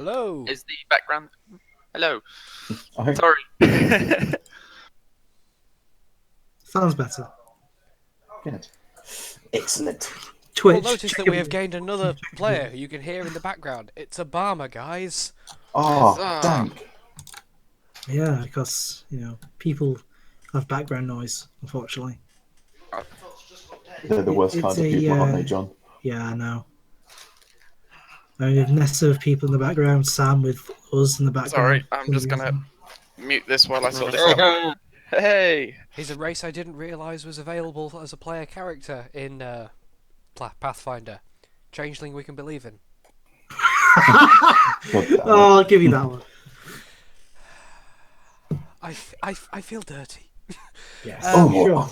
Hello. Is the background? Hello. I Sorry. Sounds better. Good. Excellent. Twitch. You'll notice that we have gained another player who you can hear in the background. It's Obama, guys. Oh, Huzzah. dank. Yeah, because people have background noise. Unfortunately, They're the worst It's kind of a, people, aren't they, John? yeah, I know. I mean, we have Nessa with people in the background, Sam with us in the background. Sorry, I'm just gonna mute this while I sort this out. Hey. He's a race I didn't realise was available as a player character in Pathfinder. Changeling we can believe in. God damn it. Oh, I'll give you that one. I feel dirty. Yes. Oh, Sure.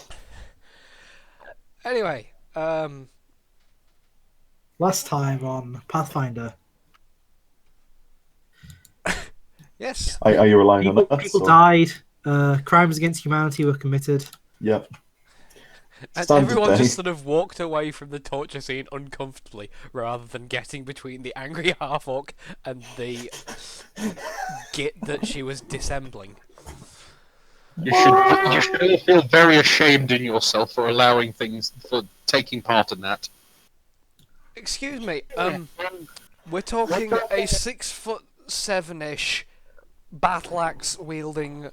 Anyway, Last time on Pathfinder, yes. Are you relying on us? people or- died. Crimes against humanity were committed. Yep. And Standard everyone day. just sort of walked away from the torture scene uncomfortably, rather than getting between the angry half-orc and the git that she was dissembling. You should all feel very ashamed in yourself for allowing things, for taking part in that. Excuse me, we're talking a 6'7"-ish battle axe wielding,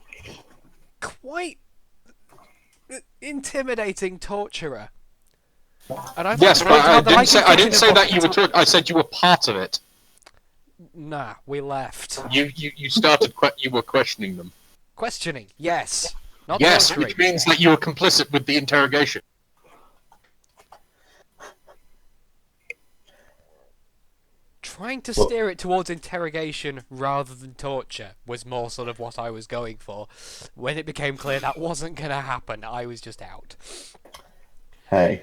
quite intimidating torturer. And I Yes, but I didn't say that you were. talking. I said you were part of it. Nah, we left. You started. You were questioning them. Questioning, yes. Not Yes, torturing. which means that you were complicit with the interrogation. Trying to steer it towards interrogation rather than torture was more sort of what I was going for. When it became clear that wasn't going to happen, I was just out. Hey,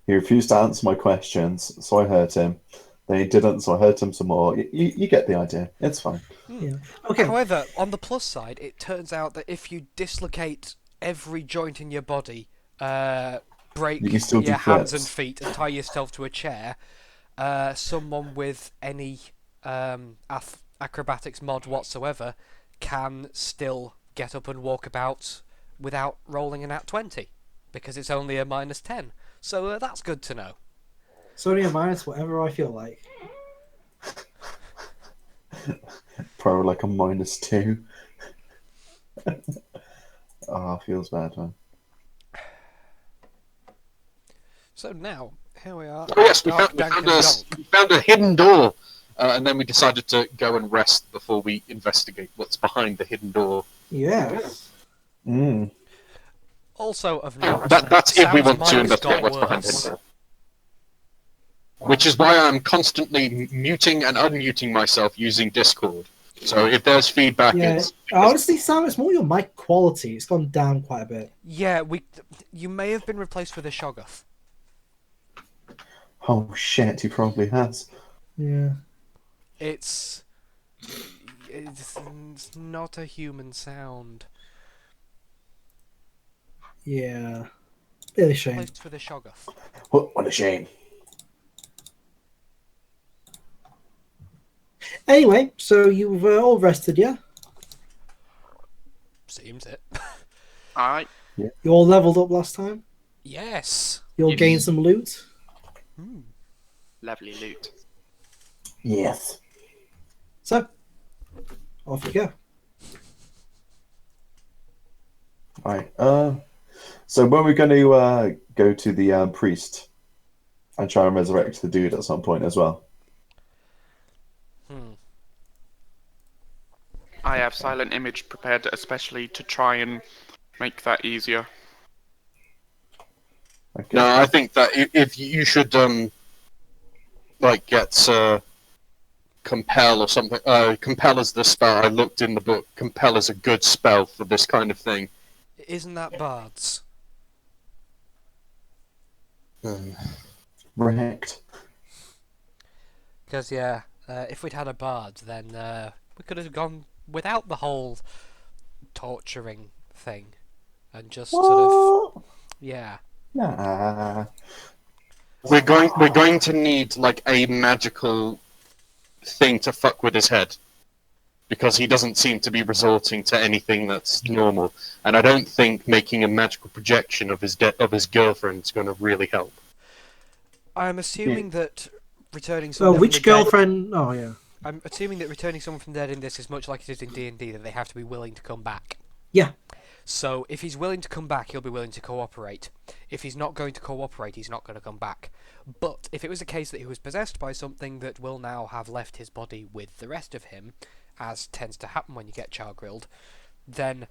he refused to answer my questions, so I hurt him. Then he didn't, so I hurt him some more. You get the idea. It's fine. Yeah. Okay. However, on the plus side, it turns out that if you dislocate every joint in your body, break You can still do your hands flips. and feet, and tie yourself to a chair, someone with any acrobatics mod whatsoever can still get up and walk about without rolling an @20, because it's only a -10. So that's good to know. Sorry, a minus whatever I feel like. Probably like a -2. Ah, feels bad, man. So now, here we are. Oh yes, we Dark, found, dank, and donk. we found a hidden door, and then we decided to go and rest before we investigate what's behind the hidden door. Yeah. Mm. Also of note, That's if we Sam's want to mind's investigate got what's behind the worse. hidden door. Which is why I'm constantly muting and unmuting myself using Discord. So if there's feedback, Yeah. it's Honestly, Sam, it's more your mic quality. It's gone down quite a bit. Yeah, you may have been replaced with a Shoggoth. Oh shit, he probably has. Yeah. It's not a human sound. Yeah. Bit of a shame. Replaced with a Shoggoth. What a shame. Anyway, so you've all rested, yeah? Seems it. Alright. You all leveled up last time? Yes. You all Yes. gained some loot? Lovely loot. Yes. So, off you go. Right. So when we're going to go to the priest and try and resurrect the dude at some point as well. I have silent image prepared especially to try and make that easier. Okay. no. I think that if you should get compel or something. Compel is the spell I looked in the book. Compel is a good spell for this kind of thing. Isn't that bards? Wrecked. Because yeah, if we'd had a bard, then we could have gone without the whole torturing thing, and just sort of yeah. Nah. We're going to need like a magical thing to fuck with his head. Because he doesn't seem to be resorting to anything that's normal. And I don't think making a magical projection of his girlfriend is going to really help. I'm assuming that returning someone from which the girlfriend? Oh, yeah. dead... I'm assuming that returning someone from the dead in this is much like it is in D&D, that they have to be willing to come back. Yeah. So if he's willing to come back, he'll be willing to cooperate. If he's not going to cooperate, he's not going to come back. But if it was a case that he was possessed by something that will now have left his body with the rest of him, as tends to happen when you get char grilled, then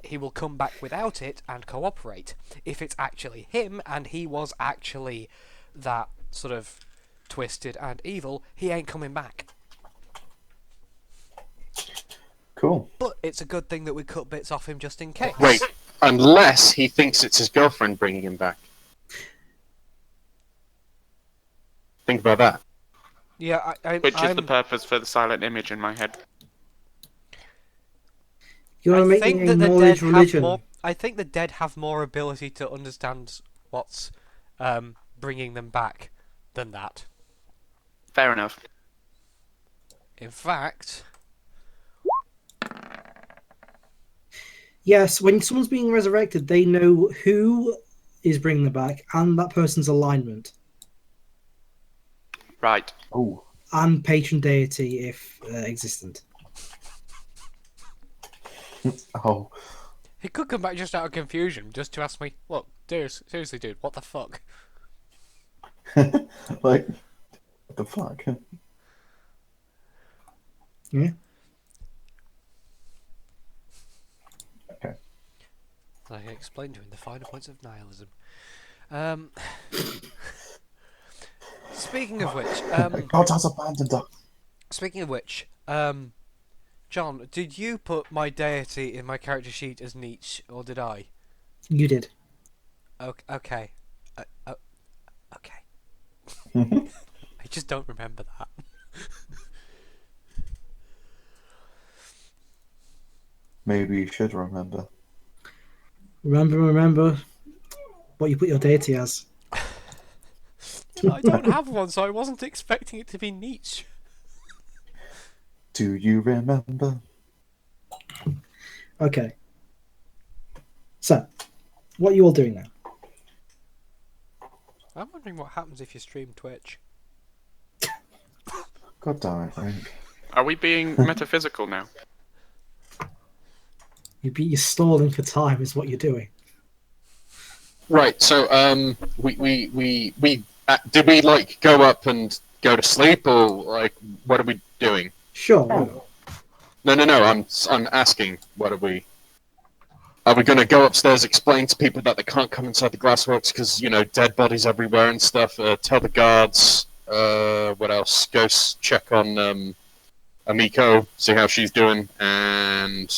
he will come back without it and cooperate. If it's actually him and he was actually that sort of twisted and evil, he ain't coming back. Cool. But it's a good thing that we cut bits off him just in case. Wait, unless he thinks it's his girlfriend bringing him back. Think about that. Yeah, Which is the purpose for the silent image in my head. You want to make think me that the acknowledge dead have religion? more. I think the dead have more ability to understand what's bringing them back than that. Fair enough. In fact, Yes, when someone's being resurrected, they know who is bringing them back and that person's alignment Right. Oh. and patron deity if existent. Oh. he could come back just out of confusion, just to ask me, look, seriously, dude, what the fuck? Like, what the fuck? Yeah. Okay. I explained to him the finer points of nihilism. Speaking of which, God has abandoned us. speaking of which, John, did you put my deity in my character sheet as Nietzsche, or did I? You did. Okay. Okay. I just don't remember that. Maybe you should remember. Remember what you put your deity as. I don't have one, so I wasn't expecting it to be Nietzsche. Do you remember? Okay. So, what are you all doing now? I'm wondering what happens if you stream Twitch. God damn it, Frank. Are we being metaphysical now? You're stalling for time, is what you're doing. Right. So, did we like go up and go to sleep, or like what are we doing? Sure. why not? No. I'm asking. What are we? Are we going to go upstairs, explain to people that they can't come inside the glassworks because dead bodies everywhere and stuff? Tell the guards. What else? Go check on Amiko, see how she's doing, and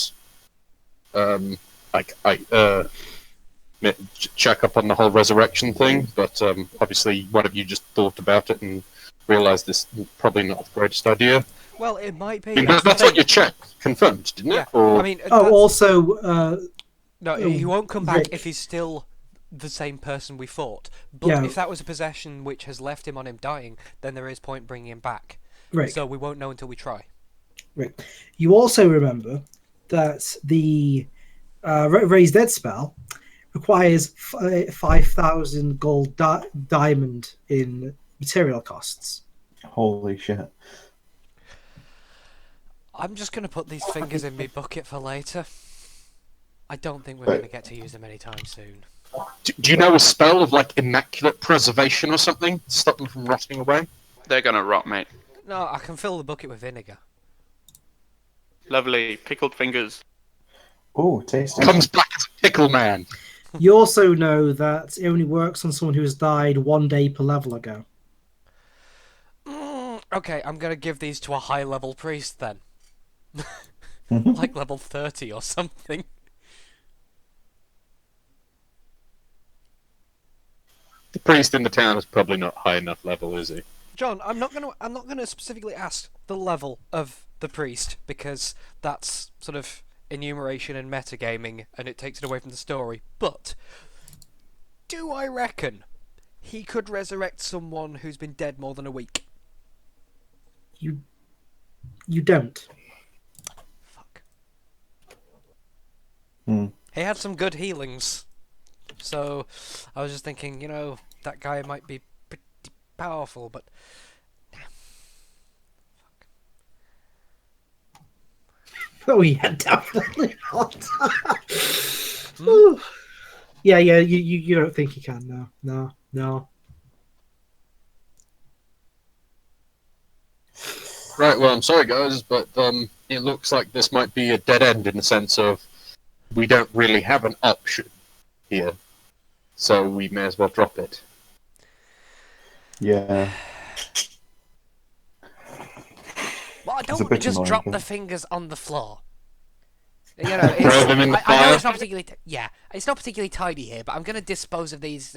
check up on the whole resurrection thing. But obviously, one of you just thought about it and realised this is probably not the greatest idea. Well, it might be. I mean, that's what you checked, confirmed, didn't Yeah. it? Or... I mean, Oh, also, no, he won't come back Rick. if he's still the same person we fought. But Yeah. if that was a possession which has left him on him dying, then there is point bringing him back. Rick, So we won't know until we try. Rick, you also remember that the Raise Dead spell requires 5,000 gold diamond in material costs. Holy shit. I'm just going to put these fingers in my bucket for later. I don't think we're going to get to use them anytime soon. Do you know a spell of like immaculate preservation or something to stop them from rotting away? They're gonna rot, mate. No, I can fill the bucket with vinegar. Lovely. Pickled fingers. Oh, tasty. Comes back as a pickle man. You also know that it only works on someone who has died 1 day per level ago. Okay, I'm going to give these to a high-level priest then. Like level 30 or something. The priest in the town is probably not high enough level, is he? John, I'm not gonna specifically ask the level of the priest because that's sort of enumeration and metagaming and it takes it away from the story. But do I reckon he could resurrect someone who's been dead more than a week? You You don't. Fuck. Hmm. He had some good healings. So, I was just thinking, that guy might be pretty powerful, but... Oh yeah, definitely not. Whew. Yeah, you don't think he can? No. Right, well, I'm sorry, guys, but it looks like this might be a dead end in the sense of we don't really have an option here, so we may as well drop it. Yeah. Well, I It's a don't bit just annoying, drop but- the fingers on the floor. Throw them in the I know fire? it's not particularly... it's not particularly tidy here, but I'm going to dispose of these...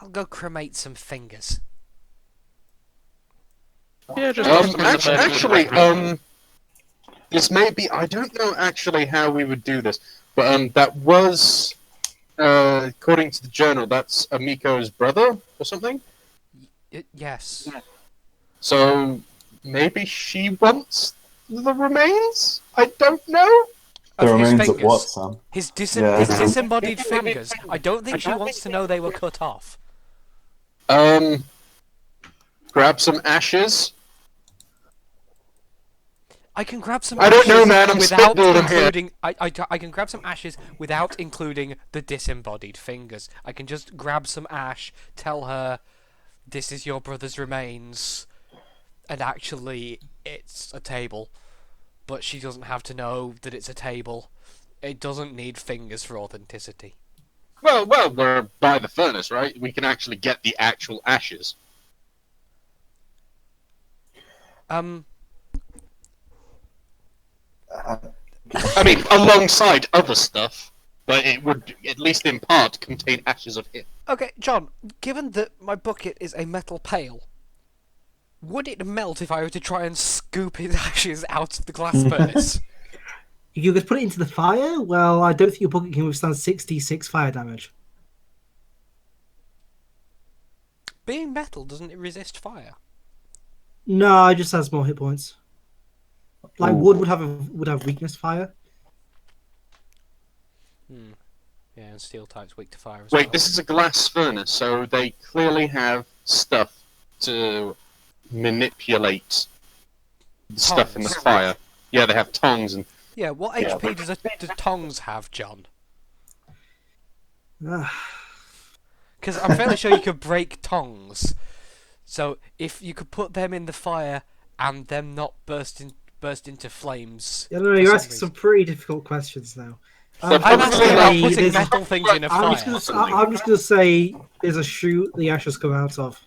I'll go cremate some fingers. Yeah, just toss them in the bed. Actually, this may be. I don't know actually how we would do this, but that was, according to the journal, that's Amiko's brother or something. Yes. So maybe she wants the remains. I don't know. The Of his remains of fingers. what, Sam? His Yeah. disembodied fingers. I don't think she wants to know they were cut off. Grab some ashes. I can grab some I don't know, ashes man, I'm without spitballing here. including... I can grab some ashes without including the disembodied fingers. I can just grab some ash, tell her, this is your brother's remains, and actually, it's a table. But she doesn't have to know that it's a table. It doesn't need fingers for authenticity. Well, we're by the furnace, right? We can actually get the actual ashes. I mean, alongside other stuff, but it would, at least in part, contain ashes of him. Okay, John, given that my bucket is a metal pail, would it melt if I were to try and scoop his ashes out of the glass furnace? If you could put it into the fire, well, I don't think your bucket can withstand 66 fire damage. Being metal, doesn't it resist fire? No, it just has more hit points. Like Ooh. wood would have weakness fire. Yeah, and steel type's weak to fire as well. Wait, this is a glass furnace, so they clearly have stuff to manipulate the stuff in the Tongs. fire. Yeah, they have tongs and... Yeah, what Yeah, HP does the tongs have, John? Because I'm fairly sure you could break tongs. So if you could put them in the fire and them not burst into flames. I don't know, you're asking some pretty difficult questions now. They're I'm probably asking about like- putting there's- metal things in a I'm fire. just gonna say there's a chute the ashes come out of.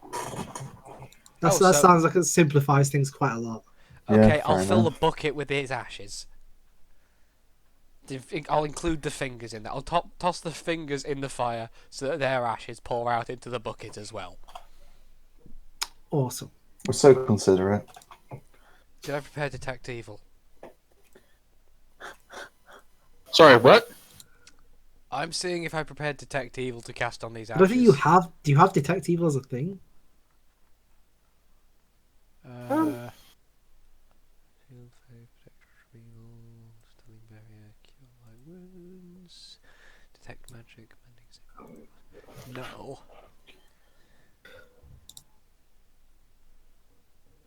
That Oh, so- sounds like it simplifies things quite a lot. Okay, Yeah, I'll fair fill the enough. bucket with his ashes. I'll include the fingers in that. I'll toss the fingers in the fire so that their ashes pour out into the bucket as well. Awesome. We're so considerate. Did I prepare detect evil? Sorry, what? I'm seeing if I prepared detect evil to cast on these I ashes. don't think you have. Do you have detect evil as a thing? Shield, save, protect, reveal, stunning barrier, cure light wounds, detect magic, mending. No.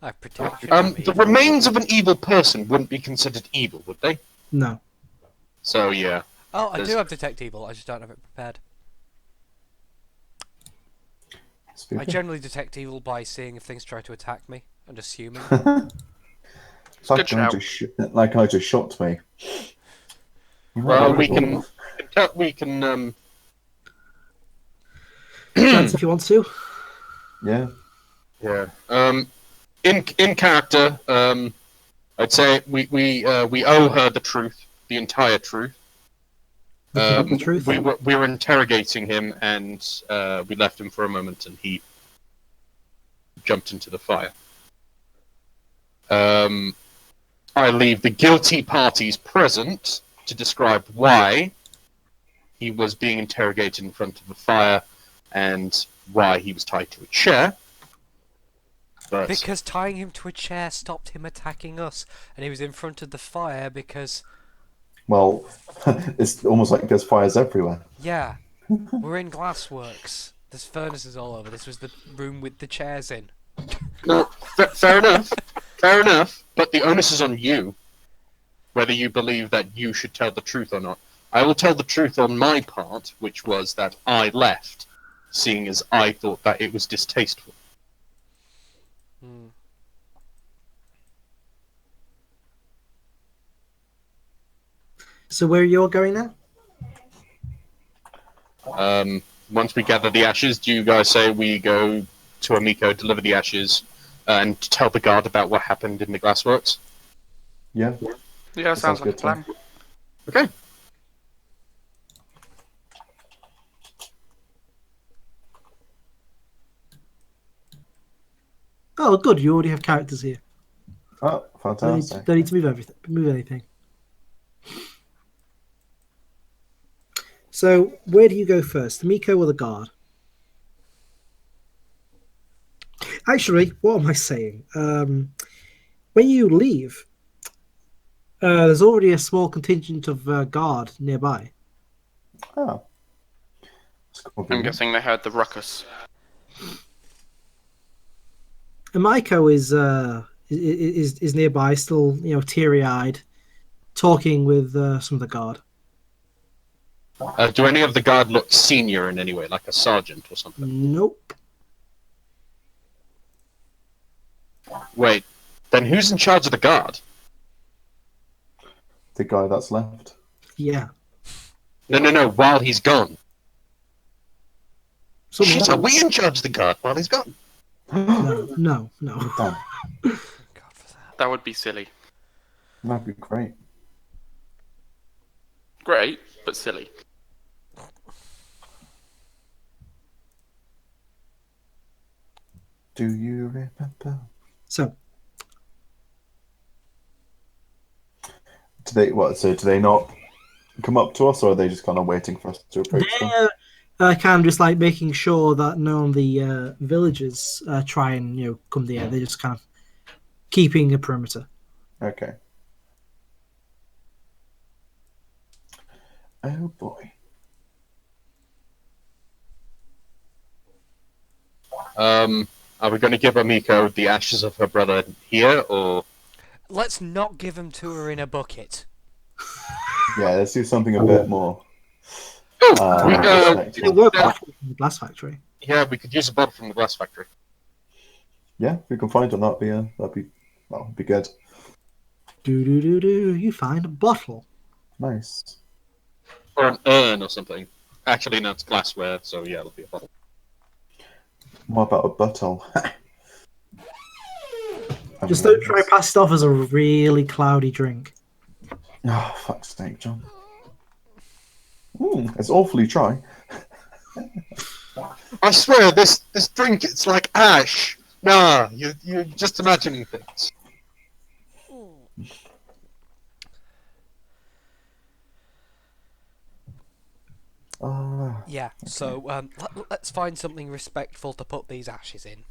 I protect. The remains of an evil person wouldn't be considered evil, would they? No. So, yeah. Oh, I do There's- have detect evil. I just don't have it prepared. I Spooky. generally detect evil by seeing if things try to attack me and assuming. It's like Good shout. I just shot me. Well, we can Chance if you want to. Yeah. Yeah. In character, I'd say we owe her the truth, the entire truth. The truth. We were interrogating him, and we left him for a moment, and he jumped into the fire. I leave the guilty parties present to describe why he was being interrogated in front of the fire and why he was tied to a chair. Right. Because tying him to a chair stopped him attacking us, and he was in front of the fire because, Well, it's almost like there's fires everywhere. yeah, we're in glassworks. There's furnaces all over. This was the room with the chairs in. No, fair enough. Fair enough. But the onus is on you, whether you believe that you should tell the truth or not. I will tell the truth on my part, which was that I left, seeing as I thought that it was distasteful. Hmm. So where you're going now? Once we gather the ashes, do you guys say we go to Amiko, deliver the ashes, and tell the guard about what happened in the glassworks? Yeah. Yeah, sounds like a good plan. to me. Okay. Oh, good. You already have characters here. Oh, fantastic. Don't need to move anything. So, where do you go first, the Miko or the guard? Actually, what am I saying? When you leave, there's already a small contingent of guard nearby. Oh. That's I'm convenient. guessing they heard the ruckus. And Miko is nearby, still teary-eyed, talking with some of the guard. Do any of the guard look senior in any way, like a sergeant or something? Nope. Wait, then who's in charge of the guard? The guy that's left. Yeah. No, while he's gone. Someone Shit, else. are we in charge of the guard while he's gone? No. Damn, God for that. That would be silly. that'd be great. Great, but silly. Do you remember? So, Do they what? So do they not come up to us, or are they just kind of waiting for us to approach them? they're kind of just like making sure that none of the villagers try and come there. They're just kind of keeping a perimeter. Okay. Oh boy. Are we going to give Amiko the ashes of her brother here, or... Let's not give them to her in a bucket. Yeah, let's do something a bit more. They were yeah, from the glass factory. yeah, we could use a bottle from the glass factory. Yeah, if we can find one, that would be good. Do. You find a bottle. Nice. Or an urn or something. Actually, no, it's glassware, so yeah, it'll be a bottle. What about a bottle? Just don't try and pass it off as a really cloudy drink. Oh, fuck's sake, John. It's awfully dry. I swear, this drink, it's like ash. Nah, you're just imagining things. Yeah, so let's find something respectful to put these ashes in.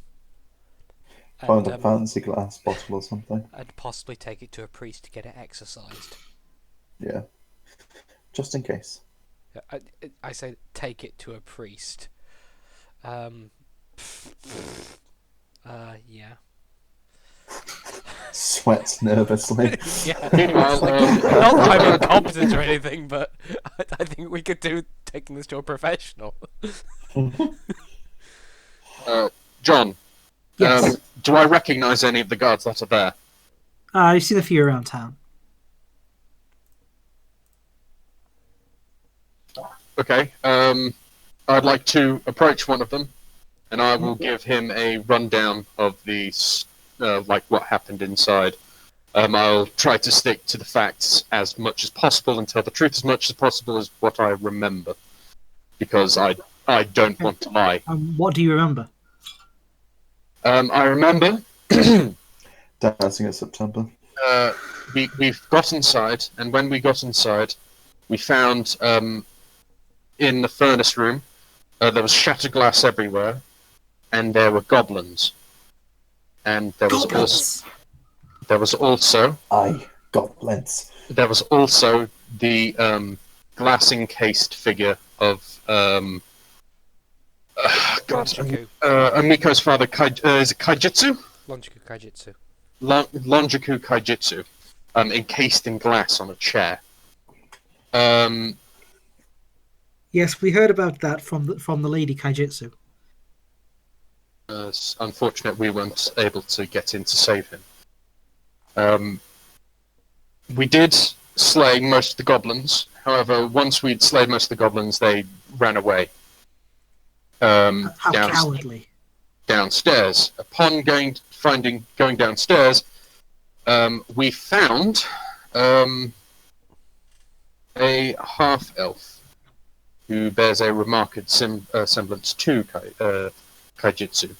Find a fancy glass bottle or something. And possibly take it to a priest to get it exorcised. Yeah. Just in case. I say take it to a priest. Yeah. Sweats nervously. Yeah. Meanwhile, Not that I'm incompetent or anything, but I think we could do taking this to a professional. John, Yes. do I recognise any of the guards that are there? You've seen a few around town. Okay, I'd like to approach one of them, and I will give him a rundown of the, like, what happened inside. I'll try to stick to the facts as much as possible and tell the truth as much as possible as what I remember, because I don't want to lie. What do you remember? I remember Dancing at September. we got inside, and when we got inside, we found in the furnace room there was shattered glass everywhere, and there were goblins. and there was Goblins! Aye, goblins. the glass encased figure of Longiku. Amiko's father. Is it Kaijitsu? Longiku Kaijitsu. Longiku Kaijitsu, encased in glass on a chair. Yes, we heard about that from the lady Kaijitsu. It's unfortunate we weren't able to get in to save him. We did slay most of the goblins. However, once we'd slayed most of the goblins, they ran away. How cowardly! Downstairs. Upon going downstairs, we found a half elf who bears a remarked semblance to Kaijitsu.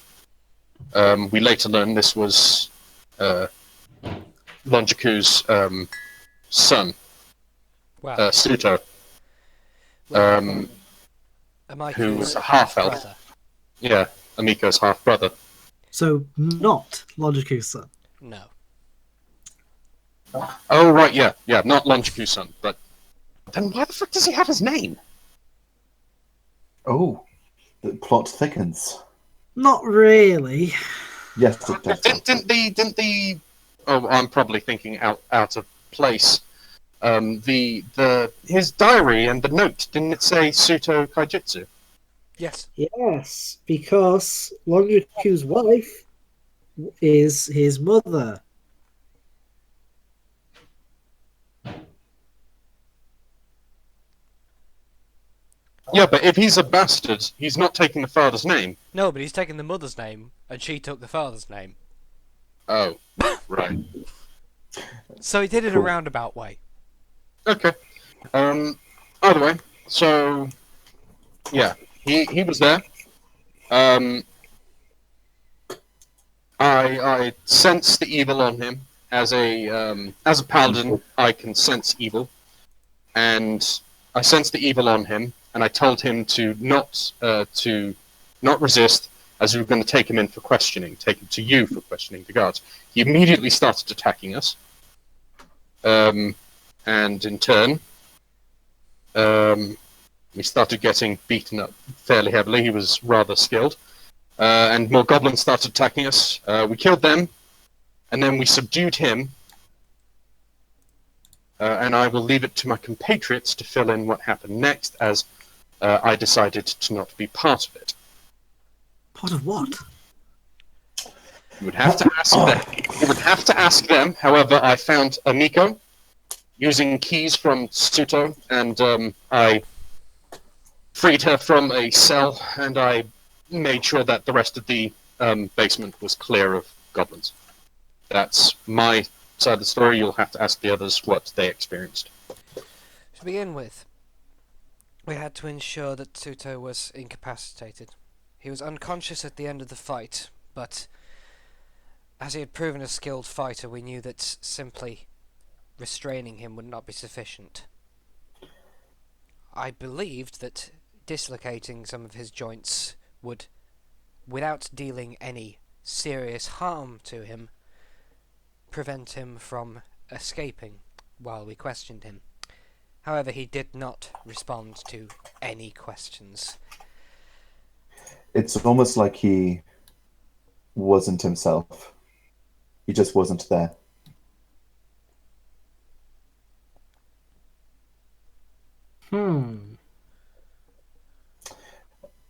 We later learned this was Longiku's son, Wow. Suto, Amiku's who was a half-elf. brother. Yeah, Amiko's half brother. So not Logiku's son. No. Oh right, yeah, not Longiku's son, but then why the fuck does he have his name? Oh, the plot thickens. Not really. Yes, it does. Didn't the oh, I'm probably thinking out of place. His diary and the note, didn't it say Suto Kaijitsu? Yes. Yes, because Longiku's wife is his mother. Yeah, but if he's a bastard, he's not taking the father's name. No, but he's taken the mother's name, and she took the father's name. Oh, right. So he did it in a roundabout way. Okay. Either way, so yeah, he was there. I sense the evil on him as a paladin. I can sense evil, and I sensed the evil on him, and I told him to not resist, as we were going to take him in for questioning, take him to you for questioning the guards. He immediately started attacking us, and in turn, we started getting beaten up fairly heavily. He was rather skilled, and more goblins started attacking us. We killed them, and then we subdued him. And I will leave it to my compatriots to fill in what happened next, as I decided to not be part of it. Part of what? You would have to ask them. You would have to ask them. However, I found Amiko using keys from Suto, and I freed her from a cell, and I made sure that the rest of the basement was clear of goblins. That's my side of the story. You'll have to ask the others what they experienced. To begin with, we had to ensure that Suto was incapacitated. He was unconscious at the end of the fight, but as he had proven a skilled fighter, we knew that simply restraining him would not be sufficient. I believed that dislocating some of his joints would, without dealing any serious harm to him, prevent him from escaping while we questioned him. However, he did not respond to any questions. It's almost like he wasn't himself. He just wasn't there.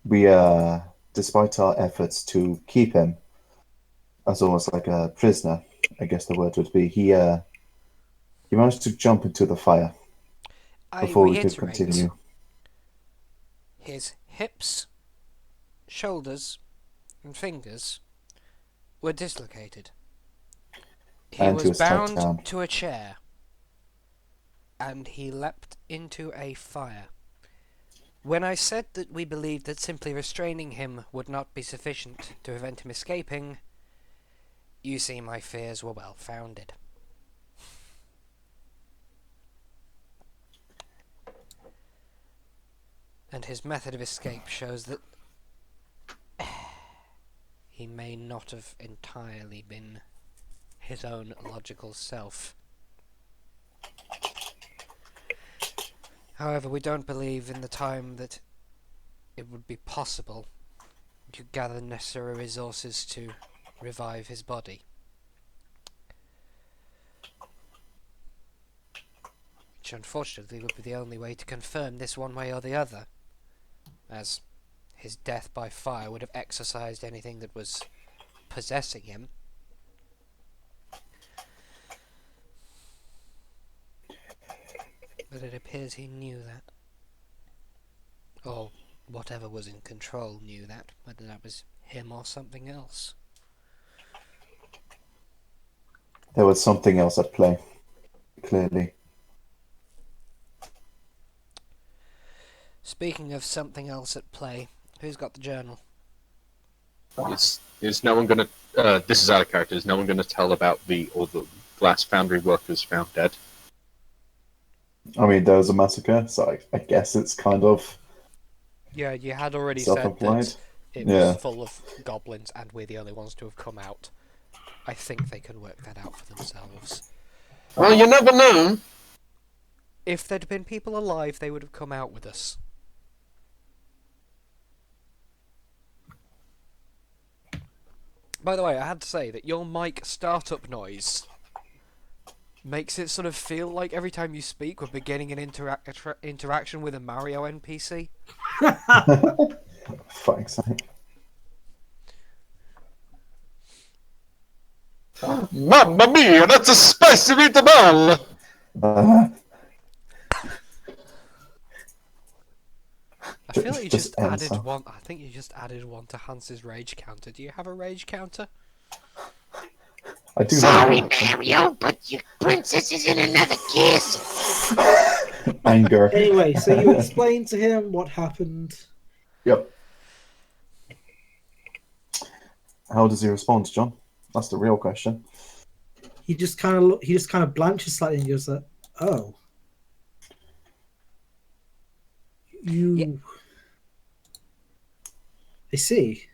We, despite our efforts to keep him as almost like a prisoner, I guess the word would be, he managed to jump into the fire before we could continue. His hips, shoulders, and fingers were dislocated. He And he was was tied down. bound to a chair, and he leapt into a fire. When I said that we believed that simply restraining him would not be sufficient to prevent him escaping, you see my fears were well founded. And his method of escape shows that he may not have entirely been his own logical self. However, we don't believe in the time that it would be possible to gather necessary resources to revive his body. Which unfortunately would be the only way to confirm this one way or the other, as his death by fire would have exorcised anything that was possessing him. But it appears he knew that. Or whatever was in control knew that, whether that was him or something else. There was something else at play, clearly. Speaking of something else at play, who's got the journal? Is no one going to? This is out of character. Is no one going to tell about the glass foundry workers found dead? I mean, there was a massacre, so I guess it's kind of Yeah, you had already said self-implied. that it Yeah. was full of goblins and we're the only ones to have come out. I think they can work that out for themselves. Well, you never know. If there'd been people alive, they would have come out with us. By the way, I had to say that your mic startup noise makes it sort of feel like every time you speak we're beginning an interaction with a Mario NPC. Fuck's sake. Mamma mia, that's a spicy meatball! I feel like you Just just ends added up. one. I think you just added one to Hans's rage counter. Do you have a rage counter? I do Sorry, have Mario, but your princess is in another kiss. anger. Anyway, so you explained to him what happened. Yep. How does he respond, John? That's the real question. He just kind of blanches slightly and goes, "Oh, you." Yeah. I see.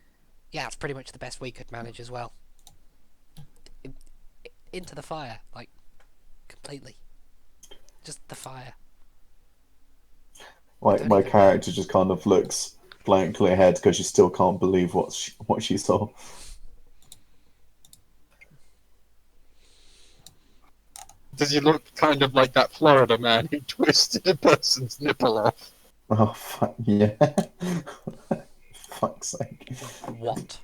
Yeah, it's pretty much the best we could manage as well. Into the fire, like, completely. Just the fire. My Don't even- character just kind of looks blankly ahead because she still can't believe what she saw. Does he look kind of like that Florida man who twisted a person's nipple off? Oh, fuck, yeah. Fuck's sake. What?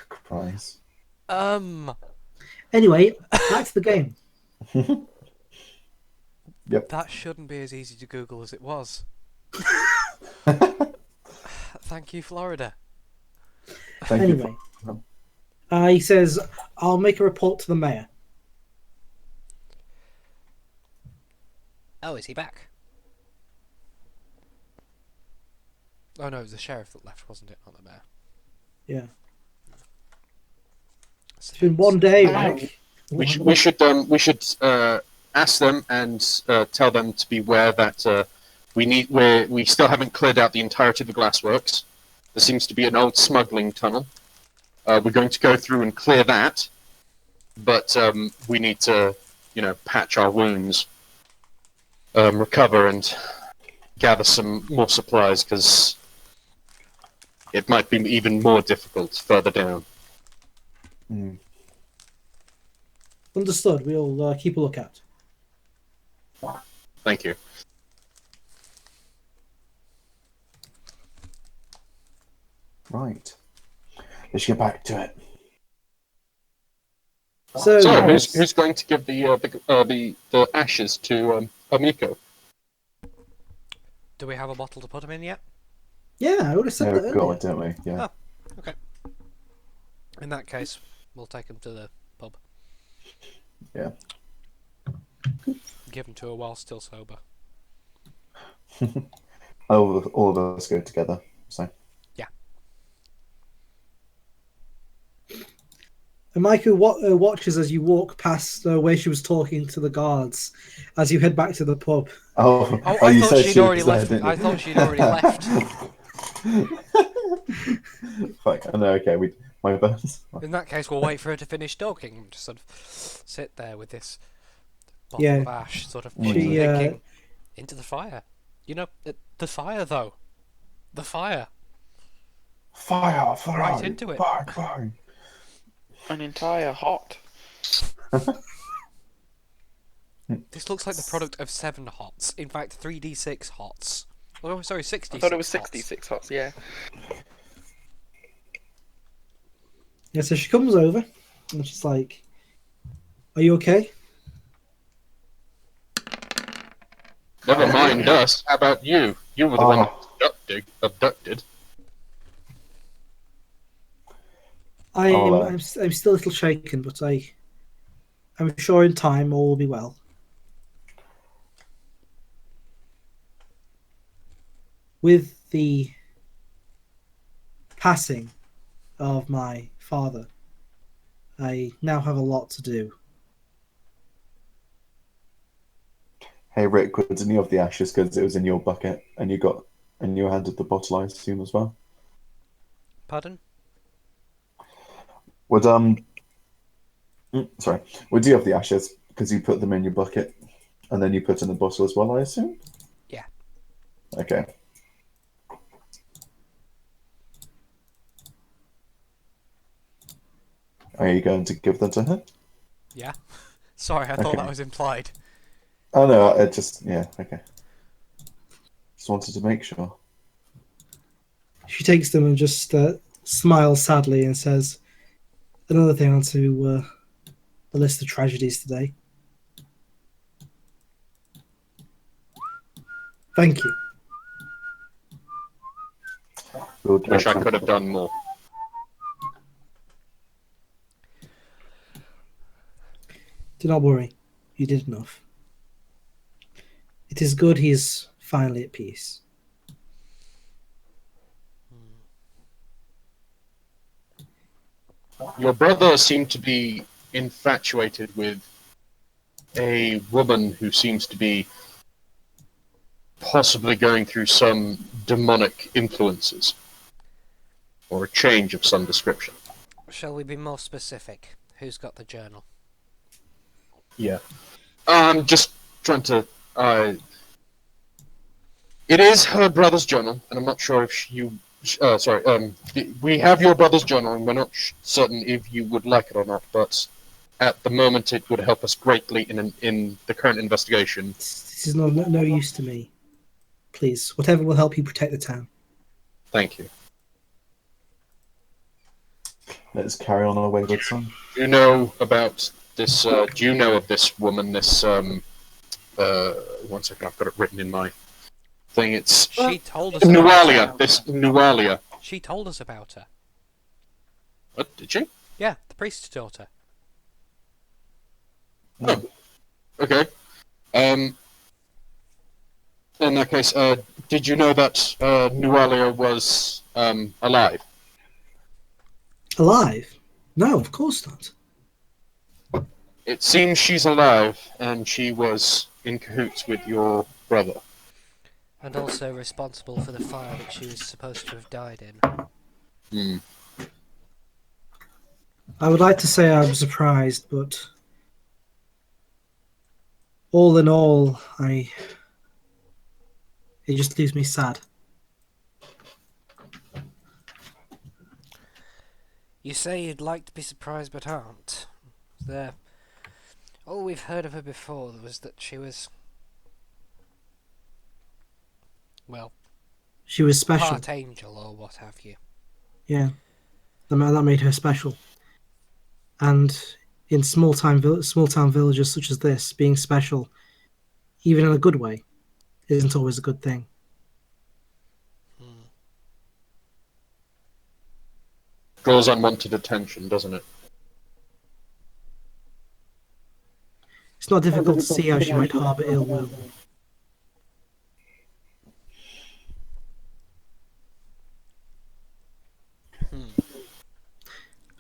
Christ. Anyway, back to the game. Yep. That shouldn't be as easy to Google as it was. Thank you, Florida. Thank Anyway, you. he says, "I'll make a report to the mayor." Oh, is he back? Oh no, it was the sheriff that left, wasn't it? Not the mayor. Yeah, it's been one day, Rick. We should ask them and tell them to beware that we still haven't cleared out the entirety of the glassworks. There seems to be an old smuggling tunnel. We're going to go through and clear that, but we need to, patch our wounds, recover, and gather some more supplies because it might be even more difficult further down. Mm. Understood. We'll keep a lookout. Thank you. Right. Let's get back to it. So, So, who's going to give the ashes to Amiko? Do we have a bottle to put him in yet? yeah, I would have said Yeah, that we've got earlier. it, don't we? Yeah. Oh. Okay. In that case, we'll take him to the pub. Yeah. Give him to her while still sober. All of us go together. So. Yeah. And Michael watches as you walk past where she was talking to the guards as you head back to the pub. Oh, I you thought said she'd she already was there, left. didn't I you? thought she'd already left. Fuck, I know, okay, my bad. In that case, we'll wait for her to finish talking and just sort of sit there with this bottle Yeah. of ash, sort of She, thinking into the fire. You know, the fire though. The fire. Fire, Right into it. fire. An entire hot. This looks like the product of 7 hots. In fact, 3d6 hots. Oh, sorry, 66 I thought it was hots. 66 hots, yeah. Yeah, so she comes over and she's like, "Are you okay?" Never mind us. How about you? You were the one Oh. abducted. I'm still a little shaken, but I'm sure in time all will be well. With the passing of my father, I now have a lot to do. Hey Rick, didn't you have the ashes because it was in your bucket and you handed the bottle, I assume, as well? Pardon? Would sorry, would you have the ashes because you put them in your bucket and then you put in the bottle as well, I assume? Yeah. Okay. Are you going to give them to her? Yeah. Sorry, I thought Okay. that was implied. Oh no, I just yeah, okay. Just wanted to make sure. She takes them and just smiles sadly and says, "Another thing onto the list of tragedies today. Thank you." We'll Wish I get could have done more. Do not worry, you did enough. It is good he is finally at peace. Your brother seemed to be infatuated with a woman who seems to be possibly going through some demonic influences. Or a change of some description. Shall we be more specific? Who's got the journal? Yeah. I'm just trying to... it is her brother's journal, and I'm not sure if you... we have your brother's journal, and we're not certain if you would like it or not, but at the moment it would help us greatly in the current investigation. This is no use to me. Please, whatever will help you protect the town. Thank you. Let's carry on our wayward son. Do you know about this, do you know of this woman, this, 1 second, I've got it written in my thing, it's... She told us about her. Nualia. She told us about her. What, did she? Yeah, the priest's daughter. Okay. In that case, did you know that Nualia was alive? Alive? No, of course not. It seems she's alive, and she was in cahoots with your brother. And also responsible for the fire that she was supposed to have died in. Hmm. I would like to say I'm surprised, but all in all, it just leaves me sad. You say you'd like to be surprised but aren't. There. All we've heard of her before was that she was... well, She was special. part angel or what have you. Yeah, that made her special. And in small town villages such as this, being special, even in a good way, isn't always a good thing. Draws unwanted attention, doesn't it? It's not difficult to see how she might harbour ill will.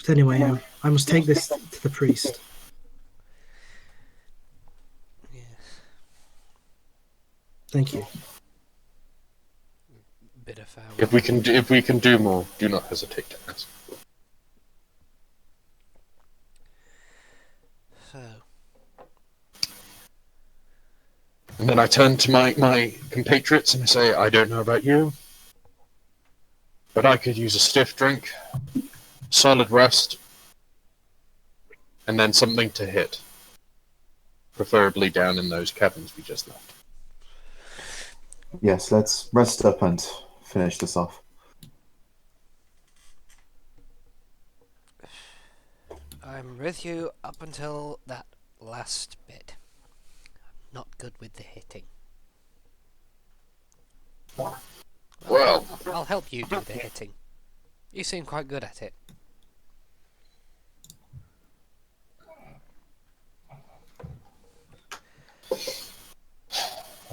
But anyway, I must take this to the priest. Yes. Thank you. Bit of farewell. If we can do more, do not hesitate to ask. So, And then I turn to my compatriots and I say, I don't know about you, but I could use a stiff drink, solid rest, and then something to hit. Preferably down in those cabins we just left. Yes, let's rest up and finish this off. I'm with you up until that last bit. I'm not good with the hitting. Well, I'll help you do the hitting. You seem quite good at it.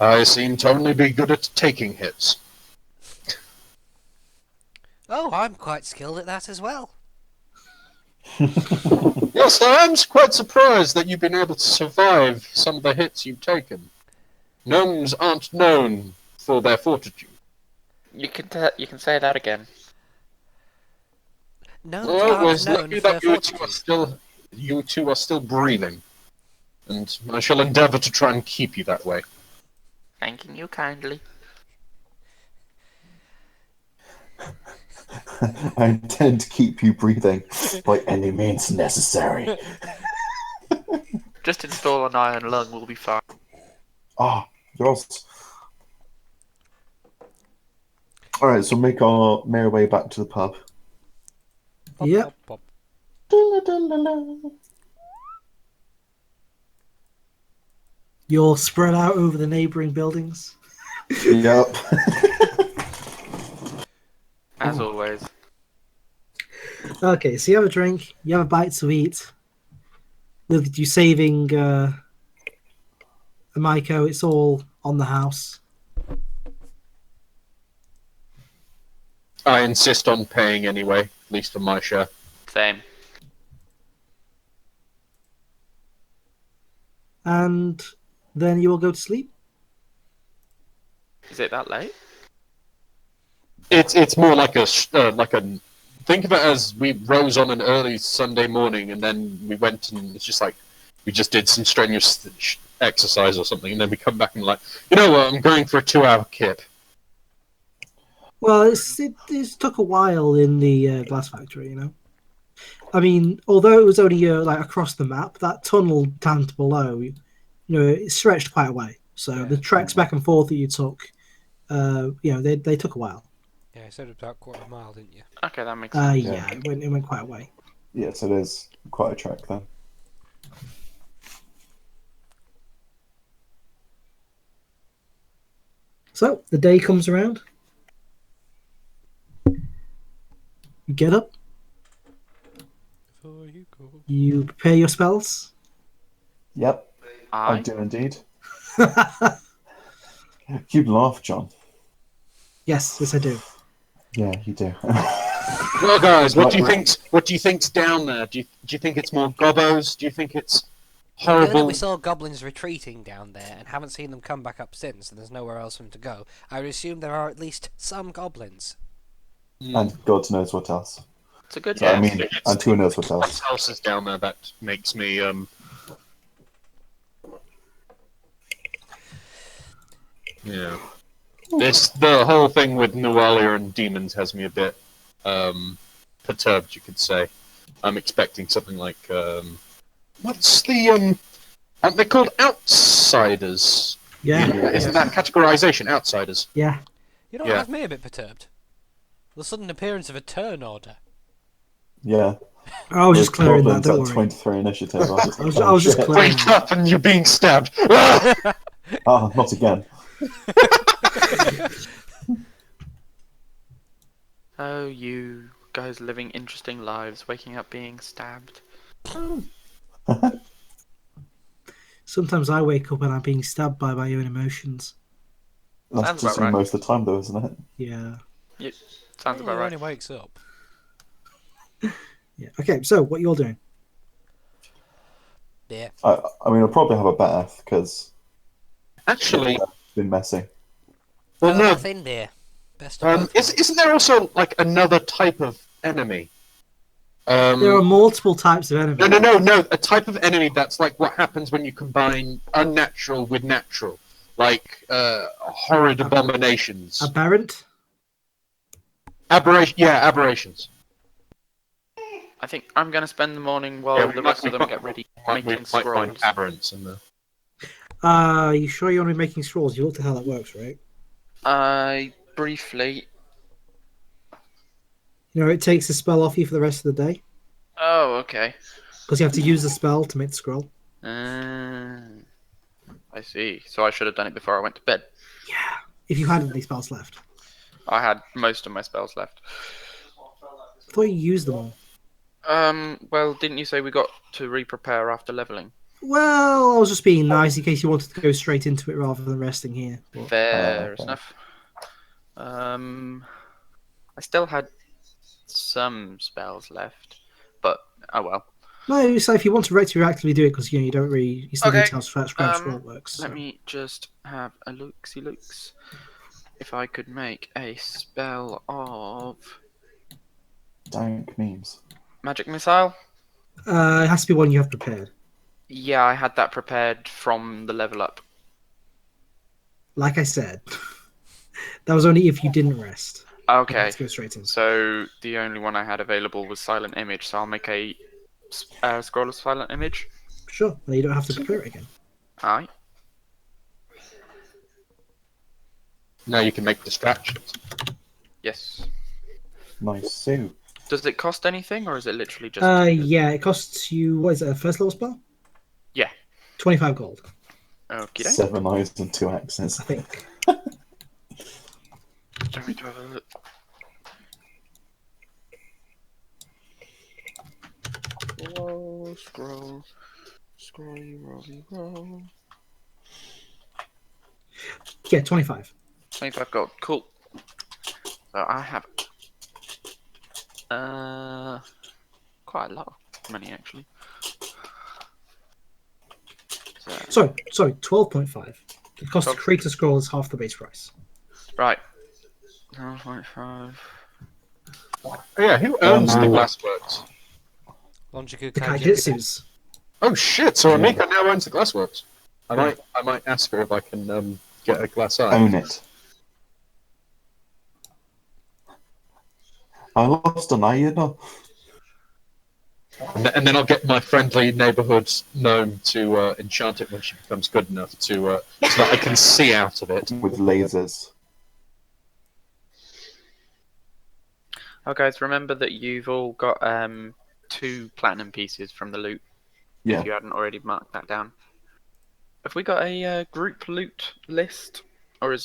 I seem to only be good at taking hits. Oh, I'm quite skilled at that as well. Yes, I am quite surprised that you've been able to survive some of the hits you've taken. Gnomes aren't known for their fortitude. You can say that again. No, Well, aren't it's known lucky for that you two are still breathing, and I shall endeavour to try and keep you that way. Thanking you kindly. I intend to keep you breathing by any means necessary. Just install an iron lung, we'll be fine. Ah, yours. Alright, so make our merry way back to the pub. Pop, Yep. pop, pop. You're spread out over the neighbouring buildings. Yep. As always. Okay, so you have a drink, you have a bite to eat. With you saving Maiko, it's all on the house. I insist on paying anyway, at least for my share. Same. And then you will go to sleep. Is it that late? It's more like a think of it as we rose on an early Sunday morning and then we went and it's just like we just did some strenuous exercise or something and then we come back and like, you know what, I'm going for a 2-hour kip. Well, it took a while in the glass factory, you know. I mean, although it was only like across the map, that tunnel down to below, you know, it stretched quite a way. So Yeah. the treks back and forth that you took, you know, they took a while. Yeah, you said about quarter of a mile, didn't you? Okay, that makes sense. Yeah, it went quite a way. Yes, it is quite a trek then. So the day comes around. You get up. Before you go. You prepare your spells. Yep, I I do indeed. You laugh, John. Yes, I do. Yeah, you do. Well, guys, what do you think's down there? Do you think it's more gobos? Do you think it's Given that horrible? we saw goblins retreating down there and haven't seen them come back up since, and there's nowhere else for them to go, I would assume there are at least some goblins. And God knows what else. it's a good So, I guess. mean, and who knows what else. What else is down there that makes me yeah. The whole thing with Nualia and demons has me a bit perturbed, you could say. I'm expecting something like what's the aren't they called outsiders? Yeah, Isn't that categorization? Outsiders. yeah. You know what has me a bit perturbed? The sudden appearance of a turn order. Yeah. I was just With clearing that. goblins Don't at worry. 23 initiative. I I was just clearing. Wake up and you're being stabbed. Ah, not again. Oh, you guys living interesting lives, waking up being stabbed. Sometimes I wake up and I'm being stabbed by my own emotions. That's Sounds just about right. most of the time, though, isn't it? Yeah, Sounds about He right. only wakes up. Yeah. Okay. So what you're doing? Yeah. I mean, I'll probably have a bath because Actually, it's been messy. well, Have a no. bath in beer. Best of both worlds. Isn't there also like another type of enemy? There are multiple types of enemies. No. A type of enemy that's like what happens when you combine unnatural with natural, like horrid abominations. Aberrant. Aberrations. I think I'm going to spend the morning while the rest of them get ready We making might find scrolls. aberrants in there. You sure you want to be making scrolls? You looked at how that works, right? Briefly. You know, it takes the spell off you for the rest of the day Oh, okay. because you have to use the spell to make the scroll. I see. So I should have done it before I went to bed. Yeah. If you had any spells left, I had most of my spells left. I thought you used them all. Well, didn't you say we got to re-prepare after leveling? Well, I was just being nice in case you wanted to go straight into it rather than resting here. But... Fair okay. enough. I still had some spells left, but oh well. No, so if you want to retroactively do it, because you don't really, you still Okay, need to know how scrap scroll works. Let so. me just have a looksy. If I could make a spell of Dank memes. magic missile. It has to be one you have prepared. Yeah, I had that prepared from the level up. Like I said, that was only if you didn't rest. Okay. Let's go straight in. So the only one I had available was silent image, so I'll make a scroll of silent image. Sure, then you don't have to prepare it again. Aye. Now you can make distractions. Yes. Nice suit. Does it cost anything, or is it literally just? Yeah, it costs you, what is it, a first level spell? Yeah. 25 gold, Okay. 7 eyes and 2 axes. I think. Let me have a look. Scroll, roll. Yeah, 25. 25 gold. Cool. So I have quite a lot of money actually. So, Sorry, 12.5. The cost to create a scroll is half the base price. right. 12.5. Yeah, who owns the glassworks? Longiku The Kaijitsu. Kaijitsus. Oh shit! So Amika now owns the glassworks. I might ask her if I can get a glass eye. Own it. I lost an eye, you know. And then I'll get my friendly neighbourhood gnome to enchant it when she becomes good enough to so that I can see out of it. With lasers. Oh, guys, remember that you've all got 2 platinum pieces from the loot. Yeah. If you hadn't already marked that down. Have we got a group loot list, or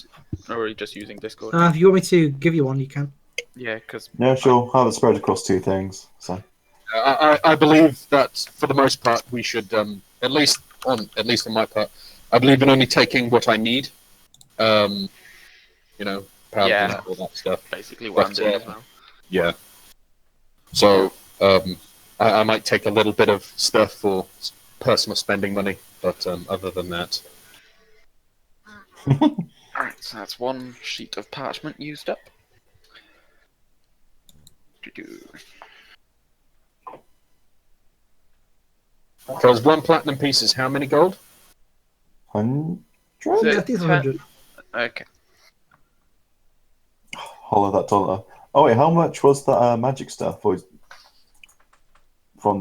are you just using Discord? If you want me to give you one, you can. Yeah, because Yeah, sure. Have it spread across 2 things. So. I believe that for the most part we should at least on my part I believe in only taking what I need. You know, power Yeah. all that stuff. basically what I'm But, doing as well. Yeah. So I might take a little bit of stuff for personal spending money, but other than that, Alright, so that's 1 sheet of parchment used up. because 1 platinum piece is how many gold? 100? So- Yeah, I think it's 100. Okay. Hollow that dollar. Oh wait, how much was that magic stuff? From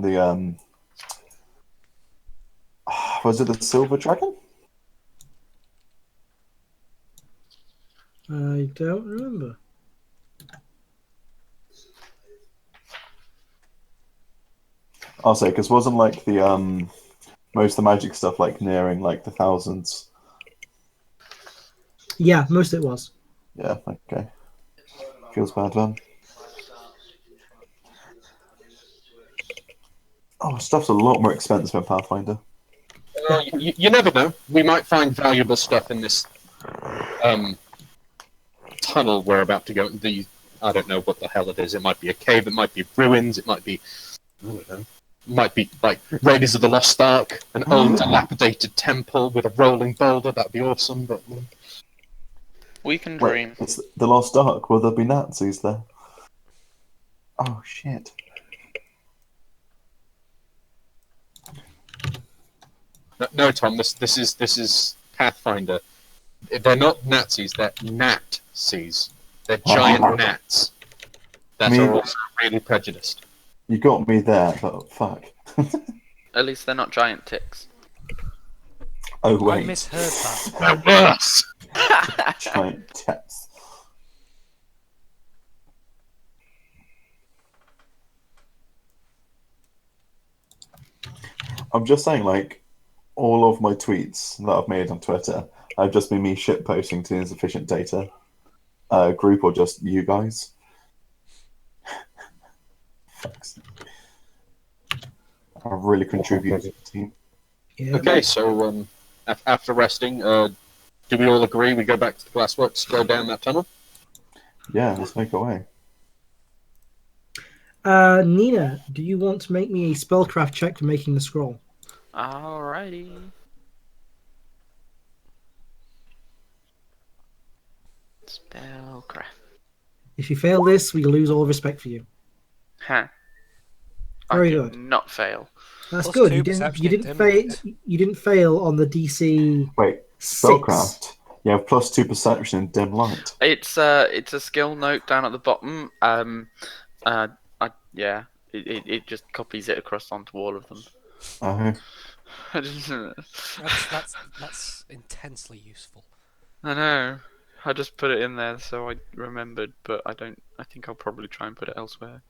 the was it the silver dragon? I don't remember. I'll say because wasn't like the most of the magic stuff like nearing like the thousands. Yeah, most of it was. Yeah. Okay. Feels bad then. Oh, stuff's a lot more expensive in Pathfinder. Well, you never know. We might find valuable stuff in this tunnel we're about to go. I don't know what the hell it is. It might be a cave. It might be ruins. It might be I don't know. Might be like Raiders of the Lost Ark, an old dilapidated temple with a rolling boulder. That'd be awesome. But We can Wait, dream. it's the Lost Ark. Will there be Nazis there? Oh shit! no, Tom. This is Pathfinder. They're not Nazis. They're Nat-sees. They're giant gnats that Me- are also really prejudiced. You got me there, but fuck. At least they're not giant ticks. Oh I wait, misheard that. They're worse. giant cats. I'm just saying, like, all of my tweets that I've made on Twitter have just been me shitposting to insufficient data group or just you guys. Fuck's sake. I really contributed to the team. Yeah. Okay, so after resting, do we all agree we go back to the glassworks, go down that tunnel? Yeah, let's make our way. Nina, do you want to make me a spellcraft check for making the scroll? Alrighty. Spellcraft. If you fail this, we lose all respect for you. Huh. Very I did good. not fail. That's Plus good. 2 You perception didn't in fail. dim light. You didn't fail on the DC Wait, 6. spellcraft. You have +2 perception in dim light. It's a skill note down at the bottom. Yeah, it just copies it across onto all of them. Oh, That's intensely useful. I know. I just put it in there so I remembered, but I don't. I think I'll probably try and put it elsewhere.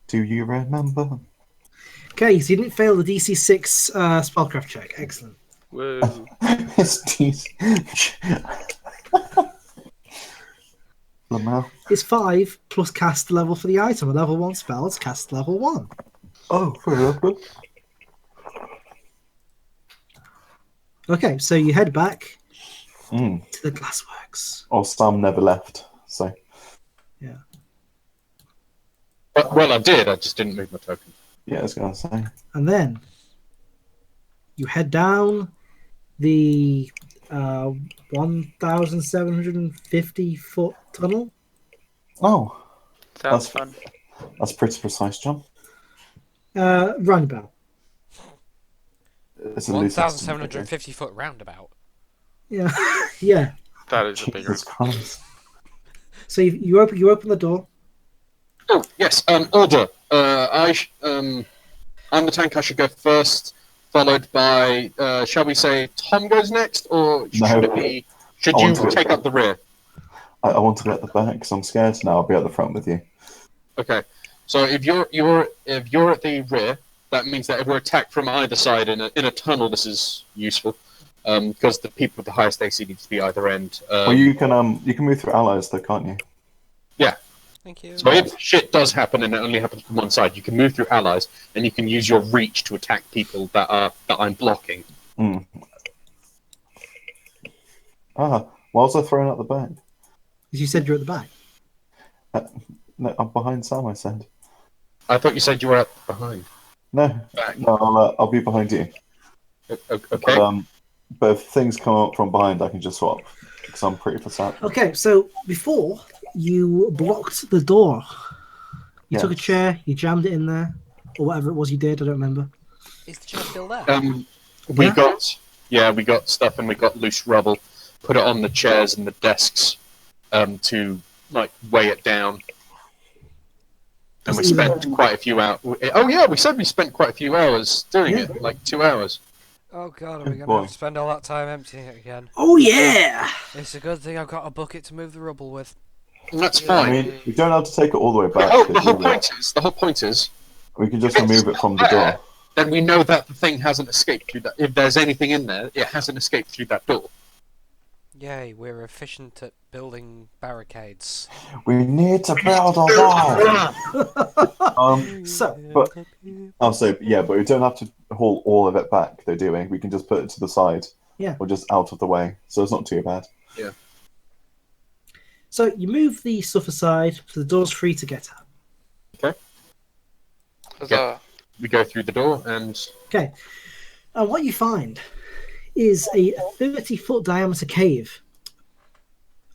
do you remember? Okay, so you didn't fail the DC 6 spellcraft check. Excellent. Whoa. It's decent. Lamau. It's 5 plus cast level for the item. A level 1 spell, it's cast level 1. Oh, very good. Okay, so you head back Mm. to the glassworks. Or Sam never left, so. Yeah. Well, I did, I just didn't move my token. Yeah, I was going to say. And then you head down the 1,750 foot tunnel. Oh, Sounds That's- fun. that's pretty precise, John. Roundabout. It's a loose estimate, 1,750 foot roundabout. Yeah. Yeah. That is a okay. big Jesus Christ. So you open the door. Oh, yes, order. I'm the tank, I should go first, followed by, shall we say, Tom goes next, or should No. it be, should I you want to- take up the rear? I want to be at the back because I'm scared now. I'll be at the front with you. Okay, so if you're at the rear, that means that if we're attacked from either side in a tunnel, this is useful, because the people with the highest AC need to be either end. Well, you can move through allies though, can't you? Thank you. So if shit does happen and it only happens from one side, you can move through allies and you can use your reach to attack people that I'm blocking. Mm. Why was I thrown out the back? As you said, you're at the back. No, I'm behind Sam. I said. I thought you said you were at behind. No, Back. no, I'll be behind you. Okay. But if things come up from behind, I can just swap because I'm pretty versatile. Okay, so before you blocked the door, you took a Yes. chair, you jammed it in there, or whatever it was you did. I don't remember. Is the chair still there? We Yeah. got stuff and we got loose rubble. Put it on the chairs and the desks, to like weigh it down. And we That's spent even- quite a few hours. Oh yeah, we said we spent quite a few hours doing Yeah. it, like 2 hours. Oh god, are we going to Boy. have to spend all that time emptying it again? Oh yeah! It's a good thing I've got a bucket to move the rubble with. And that's I fine. mean, we don't have to take it all the way The back. whole, 'cause the whole we- point is, we can just remove it from the door. then we know that the thing hasn't escaped through that. If there's anything in there, it hasn't escaped through that door. Yay, we're efficient at building barricades. We need to build a wall. So, but but we don't have to haul all of it back, though, do we? We can just put it to the side. Yeah. Or just out of the way, so it's not too bad. So you move the stuff aside, so the door's free to get at. Huzzah. We go through the door and Okay. And what you find is a 30-foot diameter cave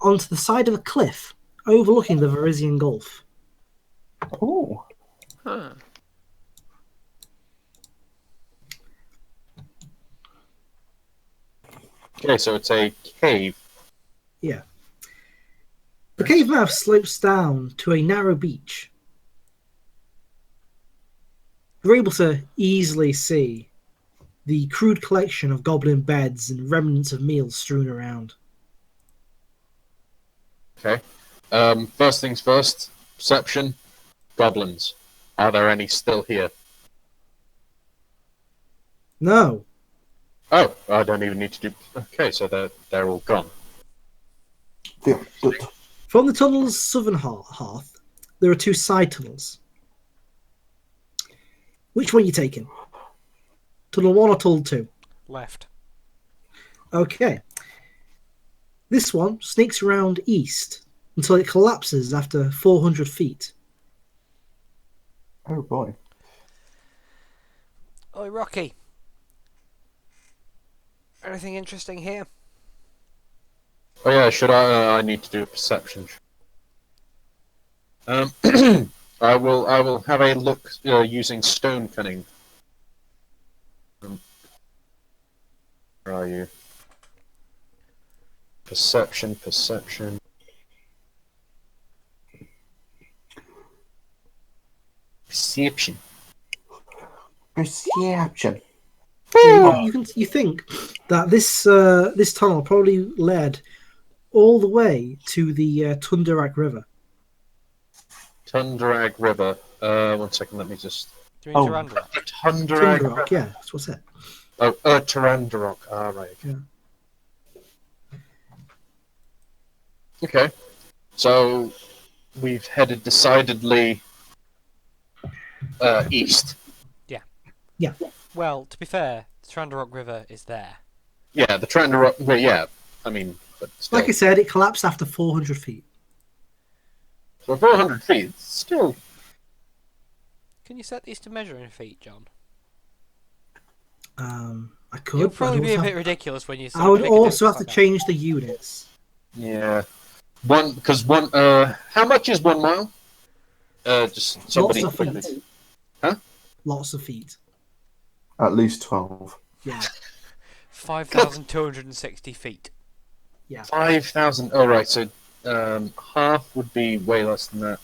onto the side of a cliff overlooking the Varisian Gulf. Oh, Huh. okay, so it's a cave. Yeah. The cave mouth slopes down to a narrow beach. You're able to easily see the crude collection of goblin beds and remnants of meals strewn around. Okay. First things first. Perception. Goblins. Are there any still here? No. Oh, I don't even need to do. Okay, so they're all gone. the, From the tunnel's southern hearth, there are 2 side tunnels. Which one are you taking? Tunnel 1 or Tunnel 2? Left. Okay. This one sneaks around east until it collapses after 400 feet. oh boy. Oi, Rocky. Anything interesting here? Oh yeah, should I? I need to do a perception. I will have a look using stone cunning. Where are you? Perception. Perception. Perception. You think that this tunnel probably led all the way to the Tundarak River. Tundrag River. 1 second, let me just. Do you mean Oh. Durandra? Tundrag. Tundarak, yeah, that's what's it. Oh, Tarandarok. Ah, right. Yeah. Okay. So we've headed decidedly east. Well, to be fair, the Trandarok River is there. Yeah, the Tarandarok. Well, yeah. I mean, but still. Like I said, it collapsed after 400 feet. So 400 feet. Still. Can you set these to measure in feet, John? I could. It'll but probably I'd be a also bit ridiculous when you. I would pick a also distance have to like that. change the units. Yeah. Because one. How much is 1 mile? Just somebody. Lots of feet. Huh? Lots of feet. At least 12. Yeah. 5,260 feet. 5,000. Oh, right. So half would be way less than that.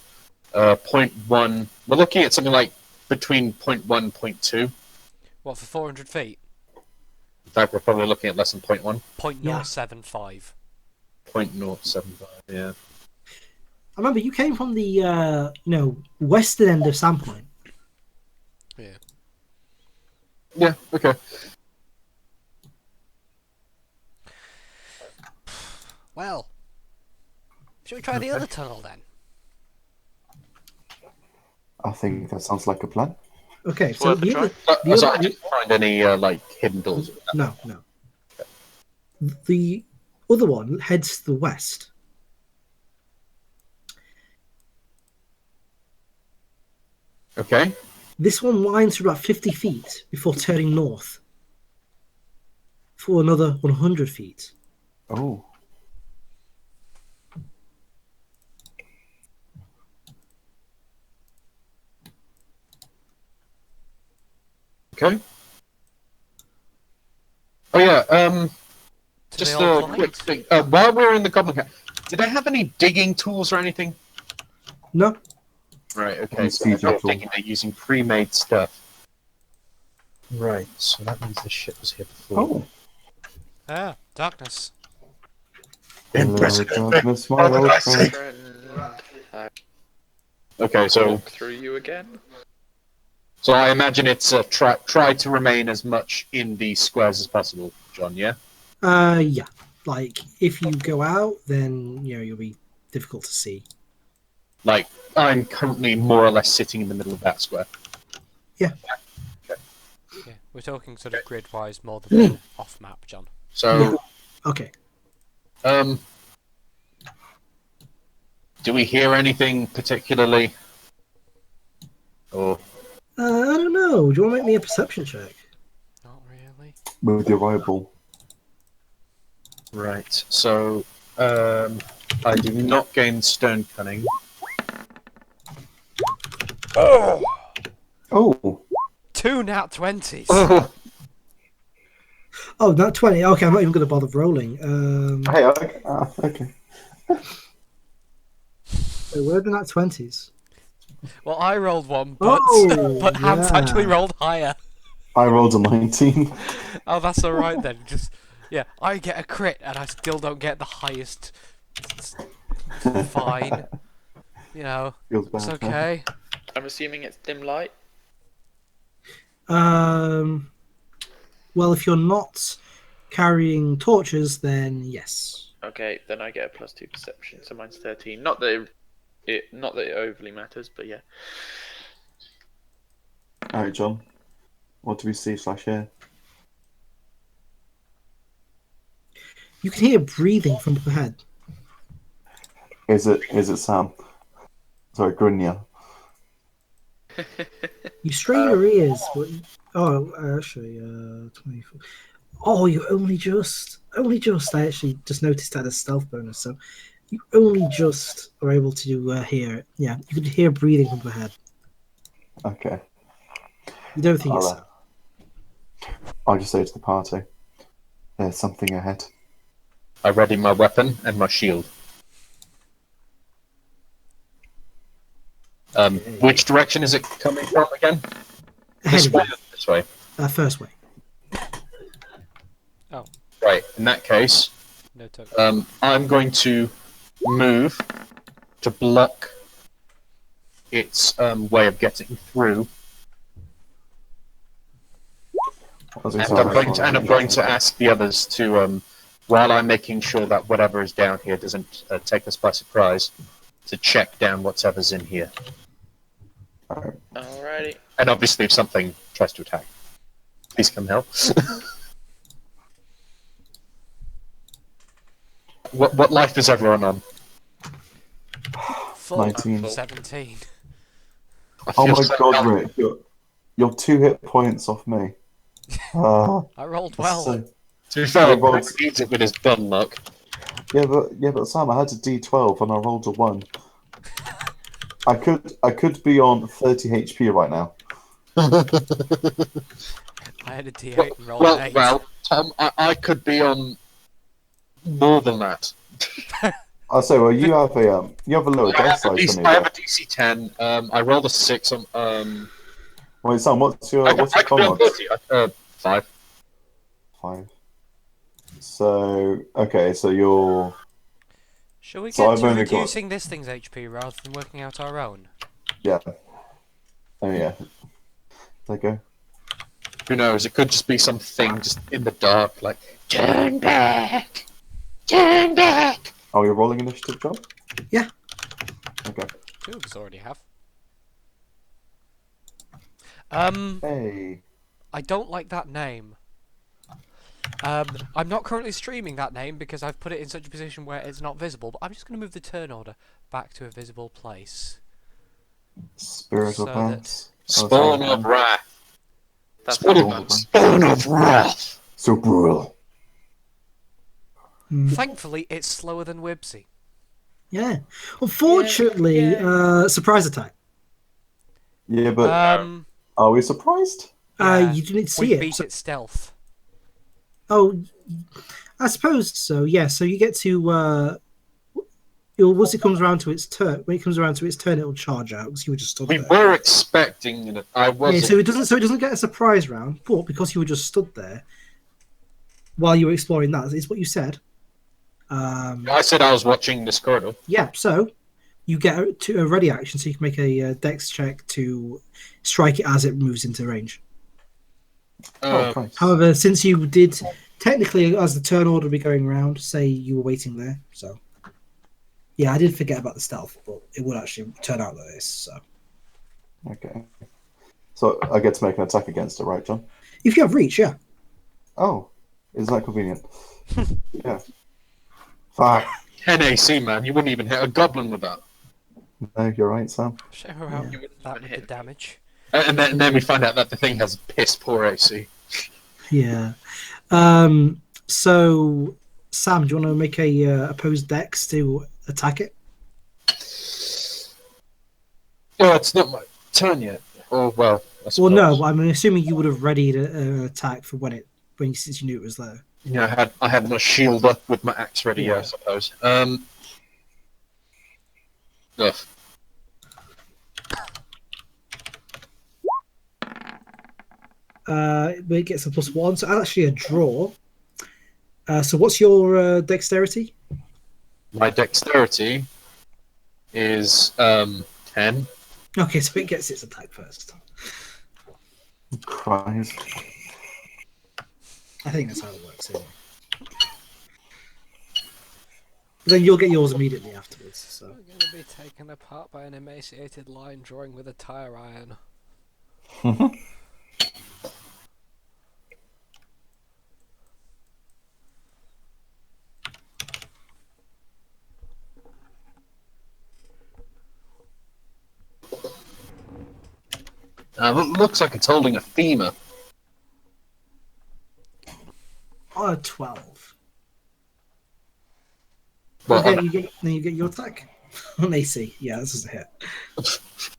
0.1. We're looking at something like between 0.1 and 0.2. What, for 400 feet? In fact, we're probably looking at less than 0.1. 0.075. 0.075, yeah. I remember you came from the western end of Sandpoint. Yeah. Yeah, okay. Well, shall we try the other tunnel then? I think that sounds like a plan. Okay, It's so worth a the try. other, So I didn't find any, hidden doors. no. The other one heads to the west. Okay. This one winds for about 50 feet before turning north for another 100 feet. Oh. Okay. Oh, yeah, To just the a old quick light? thing. While we're in the Goblin Camp, did I have any digging tools or anything? No, Right, okay, Any so they're siege not tool. digging, they're using pre-made stuff. Right, so that means this shit was here before. Oh. Ah, darkness. Impressive. Hello, darkness, my old friend. Friend, Okay, so walk through you again. I imagine it's try to remain as much in the squares as possible, John, yeah? yeah. Like if you go out, then you'll be difficult to see. Like, I'm currently more or less sitting in the middle of that square. Yeah, we're talking sort of grid-wise more than off-map, John. So, Okay. Do we hear anything particularly? Or do you want to make me a perception check? Not really. With your rival. Right. So, I do not gain stone cunning. Oh! Oh, 2 nat 20s. Oh, Oh, not 20. Okay, I'm not even going to bother rolling. hey, okay. Wait, where are the nat 20s? Well, I rolled 1, but but Hans yeah. actually rolled higher. I rolled a 19. Oh, that's alright then. Just yeah, I get a crit and I still don't get the highest. It's fine. You know, Feels it's bad. okay. I'm assuming it's dim light. Well, if you're not carrying torches, then yes. Okay, then I get a +2 perception, so mine's 13. Not that it overly matters, but yeah. Alright, John. What do we see/hear? You can hear breathing from up ahead. Is it Sam? Sorry, Grynia. You strain your ears, but actually, 24. Oh, you only just. I actually just noticed that as stealth bonus, so you only just are able to hear it. Yeah, you could hear breathing from ahead. Okay. You don't think it's I'll just say to the party, there's something ahead. I ready my weapon and my shield. Which direction is it coming from again? ahead This of way. you. This way. First way. Oh, Right. In that case, no token. I'm going to move to block its way of getting through, and I'm going to ask the others to, while I'm making sure that whatever is down here doesn't take us by surprise, to check down whatever's in here. Alrighty. And obviously, if something tries to attack, please come help. What life is everyone on? Full 19. 17. I Oh feel my so god, bad. Rick, you're 2 hit points off me. I rolled well. So, To be fair, I rolled- Rick needs it with his bun luck. yeah, but Sam, I had a D12 and I rolled a 1. I could be on 30 HP right now. I had a D8 and rolled an 8. Well, Tom, I could be on more than that. I'll say, well, you have a lower I dice have, size than I me. have a DC 10. I rolled a 6 on. Wait, Sam, what's your I could be con on mod? 30. 5. 5. So okay, so you're Shall we So get I've to only got- reducing this thing's HP rather than working out our own? yeah. Oh yeah. There you go. Who knows? It could just be something just in the dark, like Turn back! Turn back! Oh, you're rolling initiative, John? Yeah. Okay. 2 of us already have. Hey. I don't like that name. I'm not currently streaming that name because I've put it in such a position where it's not visible, but I'm just going to move the turn order back to a visible place. Spirit So of Plants. Spawn of Wrath. That's Spawn of Wrath. So brutal. Thankfully, it's slower than Wibsy. Yeah. Unfortunately, surprise attack. Yeah, but are we surprised? Yeah, You didn't see we it. beat So- its stealth. Oh, I suppose so. Yeah. So you get to. Once it comes around to its turn, when it comes around to its turn, it'll charge out because you were just stood We there. were expecting it. I was. Yeah, so it doesn't get a surprise round, but because you were just stood there while you were exploring that, is what you said. I said I was watching this corridor. Yeah, so you get a ready action, so you can make a dex check to strike it as it moves into range. Oh, Christ. However, since you did technically, as the turn order would be going around, say you were waiting there, so yeah, I did forget about the stealth, but it would actually turn out like this. So Okay. So I get to make an attack against it, right, John? if you have reach, yeah. Oh, isn't that convenient? Yeah. Fuck. 10 AC, man. You wouldn't even hit a goblin with that. No, you're right, Sam. Show her out You wouldn't that even with hit the me. damage. And then we find out that the thing has piss poor AC. Yeah. So, Sam, do you want to make a opposed dex to attack it? Well, it's not my turn yet. Or well, I Well, suppose. no, but I'm assuming you would have readied an attack for since you knew it was there. Yeah, I had my shield up with my axe ready. Yeah, Yeah. I suppose. Ugh. It gets a +1, so that's actually a draw. So what's your dexterity? My dexterity is 10. Okay, so it gets its attack first. Christ. I think that's how it works. Anyway. But then you'll get yours immediately afterwards. So I'm going to be taken apart by an emaciated line drawing with a tire iron. Looks like it's holding a femur. on a 12. Well, Okay, you get your attack. On AC. Yeah, this is a hit.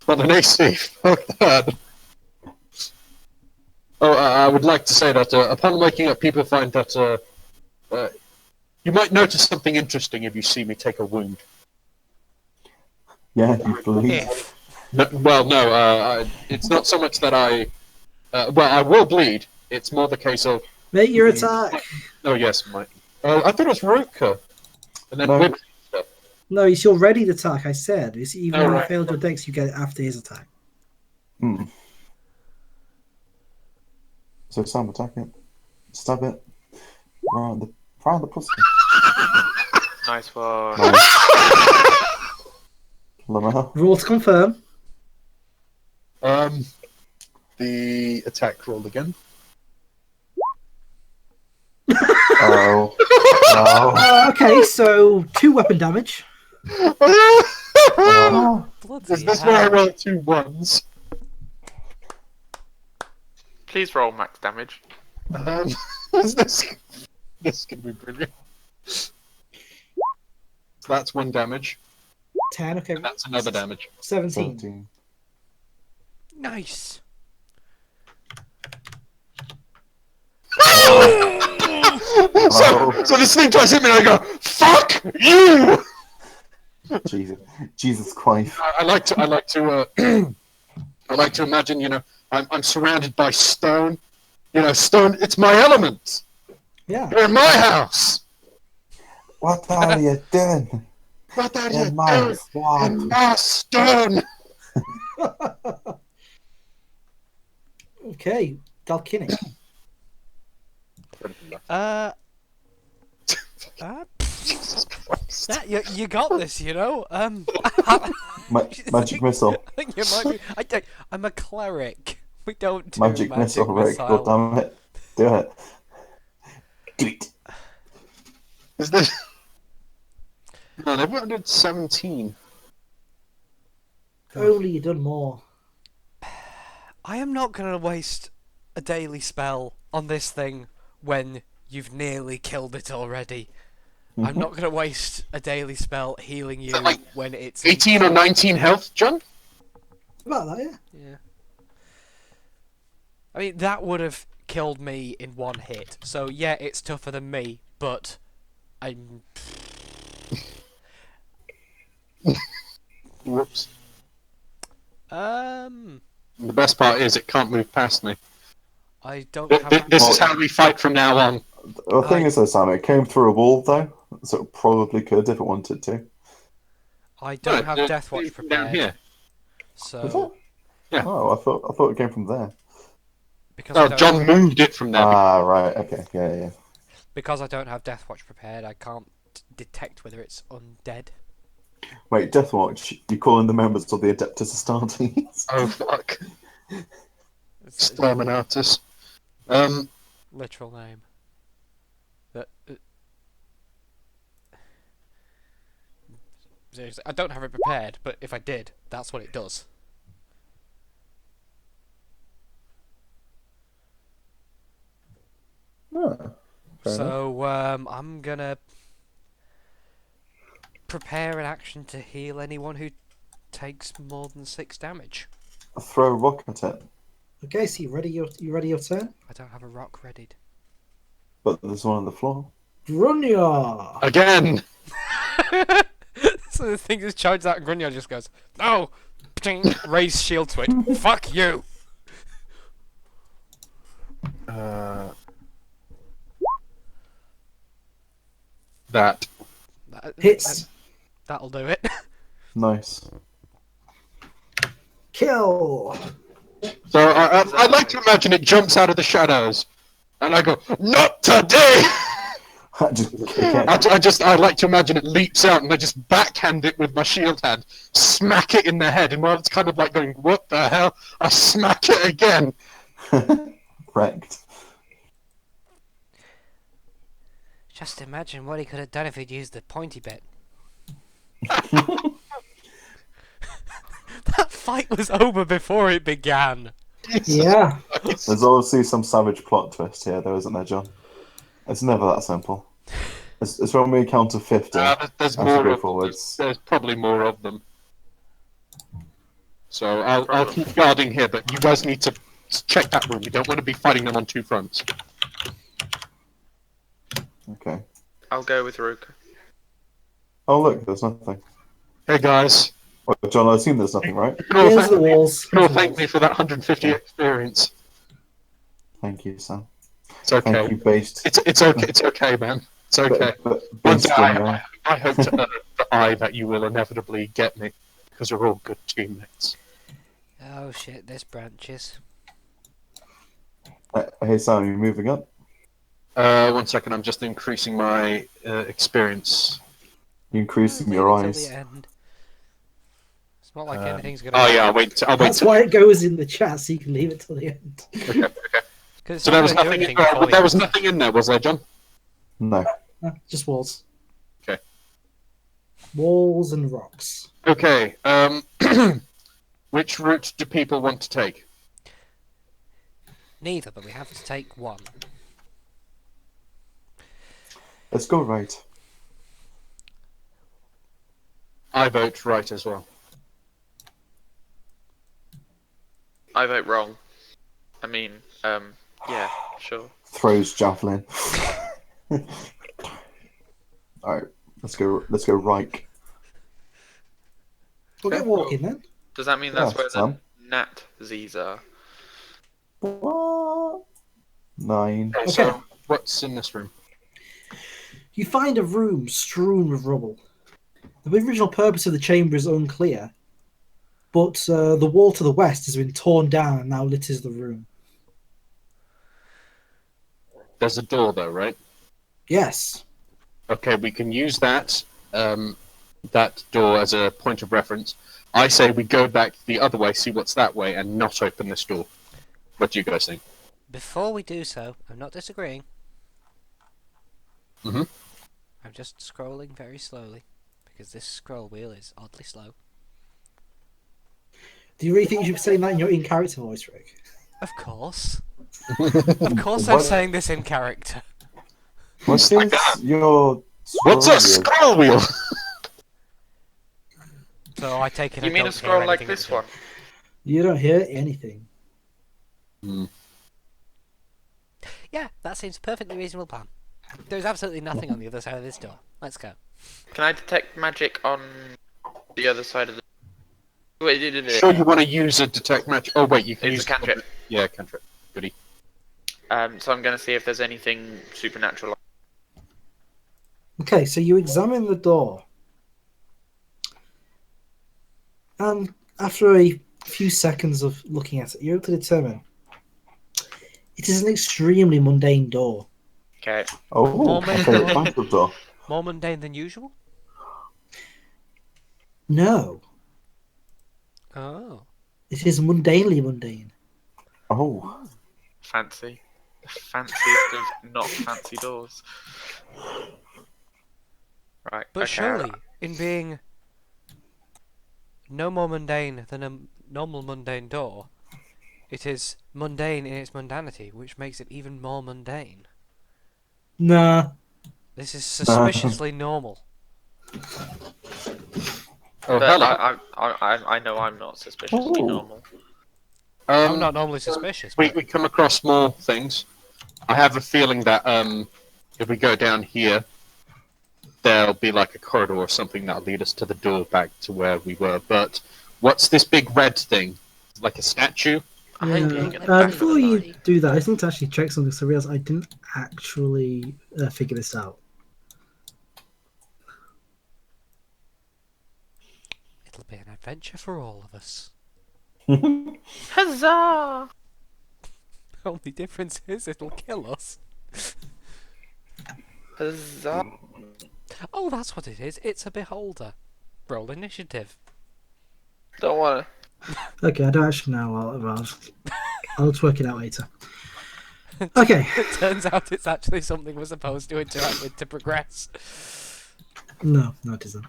on an AC. Fuck that. Oh, I would like to say that upon waking up, people find that you might notice something interesting if you see me take a wound. Yeah, you bleed. If. No, well, no, it's not so much that I will bleed. It's more the case of, Make your attack. oh yes, my. I thought it was Ruka. And then No. Wib- No, it's your ready attack, I said. It's even Oh, when you right. failed your dex, you get it after his attack. Hmm. So Sam, attack it. Stab it. Right on the pussy. Nice one. Nice. Lamar. Roll to confirm. the attack roll again. Oh. Oh. Okay, so 2 weapon damage. Oh. Bloody Is this where I hell. roll 2 1s? Please roll max damage. Is this could be brilliant. So that's 1 damage. 10, okay. And that's another damage. 17. 17. Nice. So this thing tries to hit me and I go, fuck you! Jesus Christ. I like to I like to imagine, you know, I'm surrounded by stone. You know, stone, it's my element. Yeah. You're in my house. What are you doing? What are In you my doing swamp. in my stone? Okay, Galkinic. Jesus Christ. Yeah, you got this, you know. Magic missile. I think you might be. I'm a cleric. We don't do Magic missile, Rick. God damn it. Do it. Do it. Is this? No, they've got 117. Only you done more. I am not going to waste a daily spell on this thing when you've nearly killed it already. I'm not going to waste a daily spell healing you that like when it's 18 or 19 health, John? About that, yeah. Yeah. I mean, that would have killed me in 1 hit. So yeah, it's tougher than me, but I'm. Whoops. The The best part is it can't move past me. I don't This have. is how we fight from now on. The thing is, though, Sam, it came through a wall, though, so it probably could if it wanted to. I don't have No, Death Watch down prepared. here. Was it? So Yeah. Oh, I thought it came from there. because I Oh, don't John moved it from there. Ah, right. Okay. Yeah. because I don't have Death Watch prepared, I can't detect whether it's undead. Wait, Deathwatch. You calling the members of the Adeptus Astartes? Oh, fuck. It's Exterminatus. literal name. That. Seriously, I don't have it prepared, but if I did, that's what it does. Fair enough. So I'm gonna prepare an action to heal anyone who takes more than 6 damage. Throw a rock at it, Okay, so you ready your turn? I don't have a rock readied. but there's one on the floor. Grunya! Again! So the thing just charges out and Grunya just goes, no! Pting, raise shield to it. Fuck you! That. Hits. That'll do it. Nice. Kill! So I like to imagine it jumps out of the shadows, and I go, "Not today!" Just kick it. I like to imagine it leaps out, and I just backhand it with my shield hand, smack it in the head, and while it's kind of like going, "What the hell?" I smack it again. Wrecked. Just imagine what he could have done if he'd used the pointy bit. That fight was over before it began. Yeah. There's obviously some savage plot twist here, though, isn't there, John? It's never that simple. It's when we count to 50 There's as we more go of forwards. There's probably more of them. So I'll keep guarding here, but you guys need to check that room. We don't want to be fighting them on 2 fronts. Okay. I'll go with Ruka. Oh, look, there's nothing. Hey guys, Well, John, I assume there's nothing, right? you can all Here's the thank, walls. you can all thank me for that 150 experience. Thank you, Sam. It's okay. Thank you, based. It's okay. It's okay, man. It's okay. One Based day on, I hope to earn the eye that you will inevitably get me, because we're all good teammates. Oh shit, this branches. hey, Sam, are you moving up? 1 second, I'm just increasing my experience. You increasing Leave your it till eyes. the end. It's not like anything's gonna. Oh yeah, I'll wait. That's why it goes in the chat, so you can leave it till the end. Okay. Because So there was nothing. There was nothing in there, was there, John? No. Just walls. Okay. Walls and rocks. Okay. Which route do people want to take? Neither, but we have to take one. Let's go right. I vote right as well. I vote wrong. I mean, yeah, sure. Throws javelin. Alright, let's go right. We'll get walking then. Does that mean that's Yeah, where Sam. the Nat Z's are? What? 9. Okay. So what's in this room? You find a room strewn with rubble. The original purpose of the chamber is unclear, but the wall to the west has been torn down and now litters the room. There's a door though, right? Yes. Okay, we can use that that door as a point of reference. I say we go back the other way, see what's that way, and not open this door. What do you guys think? Before we do so, I'm not disagreeing. Mhm. I'm just scrolling very slowly because this scroll wheel is oddly slow. Do you really think you should be saying that in your in-character voice, Rick? Of course. Of course I'm What? saying this in character. What's this? Your What's a scroll scroll wheel? So I take it. You I mean don't a scroll hear like anything this at the one? You don't hear anything. Yeah, that seems a perfectly reasonable plan. There's absolutely nothing on the other side of this door. Let's go. Can I detect magic on the other side of the... Wait, Sure, you want to use a detect magic? Oh wait, you can It's use a cantrip. Yeah, cantrip. Goody. So I'm going to see if there's anything supernatural. Okay, so you examine the door. And after a few seconds of looking at it, you're able to determine it is an extremely mundane door. Okay. Oh, More my favourite type of door. More mundane than usual? No, Oh. it is mundanely mundane. Oh, Fancy. The fanciest of not fancy doors. Right. But okay. surely, in being no more mundane than a normal mundane door, it is mundane in its mundanity, which makes it even more mundane. Nah. This is suspiciously normal. Oh, But hello. I know I'm not suspiciously Ooh. normal. I'm not normally suspicious. We, But we come across more things. I have a feeling that if we go down here, there'll be like a corridor or something that'll lead us to the door back to where we were. But what's this big red thing? Like a statue? Hanging at the back of Before the you body. do that, I just need to actually check something. So I realize I didn't actually figure this out. it'll be an adventure for all of us. Huzzah! The only difference is it'll kill us. Huzzah! Oh, that's what it is. It's a beholder. Roll initiative. Don't wanna. Okay, I don't actually know. I'll just work it out later. Okay. It turns out it's actually something we're supposed to interact with to progress. No, it isn't.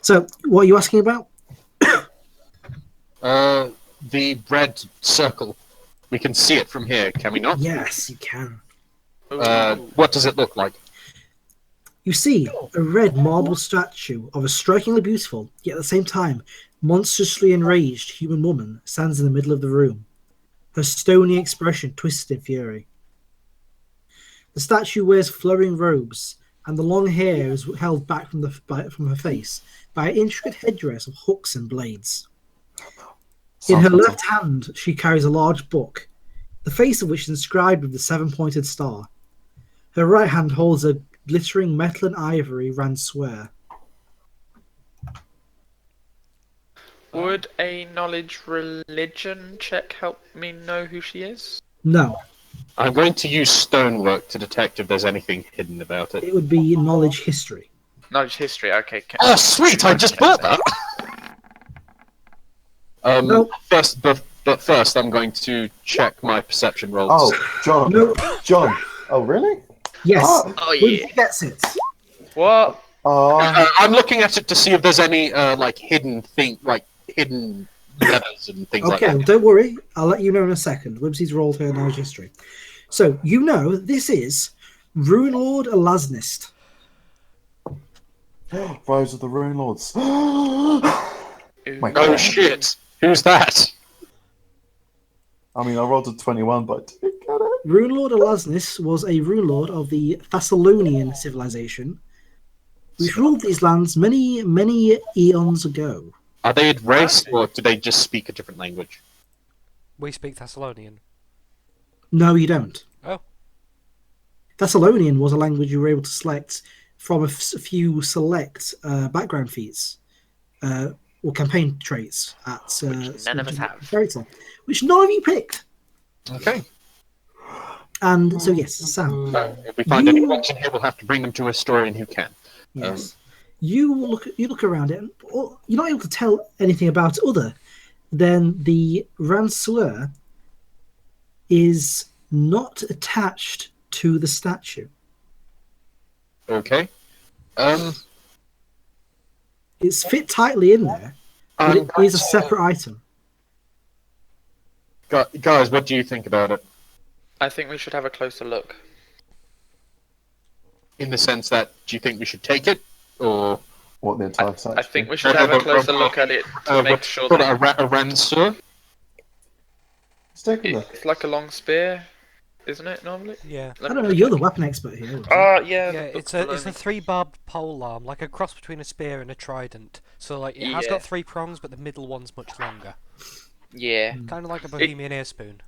So, what are you asking about? The red circle. We can see it from here, can we not? Yes, you can. What does it look like? You see a red marble statue of a strikingly beautiful, yet at the same time monstrously enraged human woman stands in the middle of the room, her stony expression twisted in fury. The statue wears flowing robes, and the long hair is held back from her face by an intricate headdress of hooks and blades. In her Sounds left hand, she carries a large book, the face of which is inscribed with the seven-pointed star. Her right hand holds a glittering metal and ivory ranswear. Would a knowledge religion check help me know who she is? No, I'm going to use stonework to detect if there's anything hidden about it. it would be knowledge history. Knowledge history, okay. Oh, sweet! I just bought that! Nope. But first, I'm going to check my perception rolls. Oh, John. No. John. Oh, really? Yes, Ah. Oh when yeah. he gets it. What? I'm looking at it to see if there's any like hidden letters and things like Okay, that. don't worry. I'll let you know in a second. Wibsy's rolled her knowledge history. So, you know, this is Runelord Elaznist. Rise of the Runelords. My Ooh. Oh God. shit! Who's that? I mean, I rolled a 21, but I didn't get it. Runelord Elaznist was a rulelord of the Thessalonian civilization, which ruled these lands many, many eons ago. Are they erased, or do they just speak a different language? We speak Thessalonian. No, you don't. Oh. Thessalonian was a language you were able to select from a few select background feats or campaign traits at Which none of us have. Fairytale, which none of you picked. Okay. And so, yes, Sam. If we find You- any books in here, we'll have to bring them to a historian who can. Yes. You look around it, and you're not able to tell anything about it other than the Ranseur is not attached to the statue. Okay. It's fit tightly in there, but it is a separate item. Guys, what do you think about it? I think we should have a closer look. In the sense that, do you think we should take it, or What the entire site? I think we should have a closer look at it to make sure put that a ranseur? Let's take a look. it's like a long spear, isn't it? Normally. Yeah. I don't know. You're the weapon expert here. Yeah. Yeah, it's a 3-barbed pole arm, like a cross between a spear and a trident. So like it has Yeah. got 3 prongs, but the middle one's much longer. Yeah. Kind of like a Bohemian ear spoon.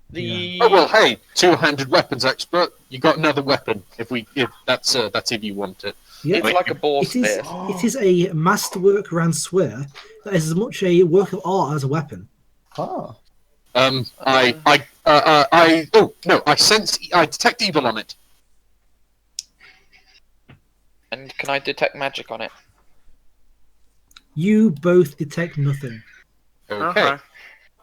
The Oh well, hey, two-handed weapons expert. You got another weapon. If that's if you want it. Yeah. it's like a boar It is. spear. It is a masterwork Ranseur that is as much a work of art as a weapon. Ah. I detect evil on it. And can I detect magic on it? You both detect nothing Okay.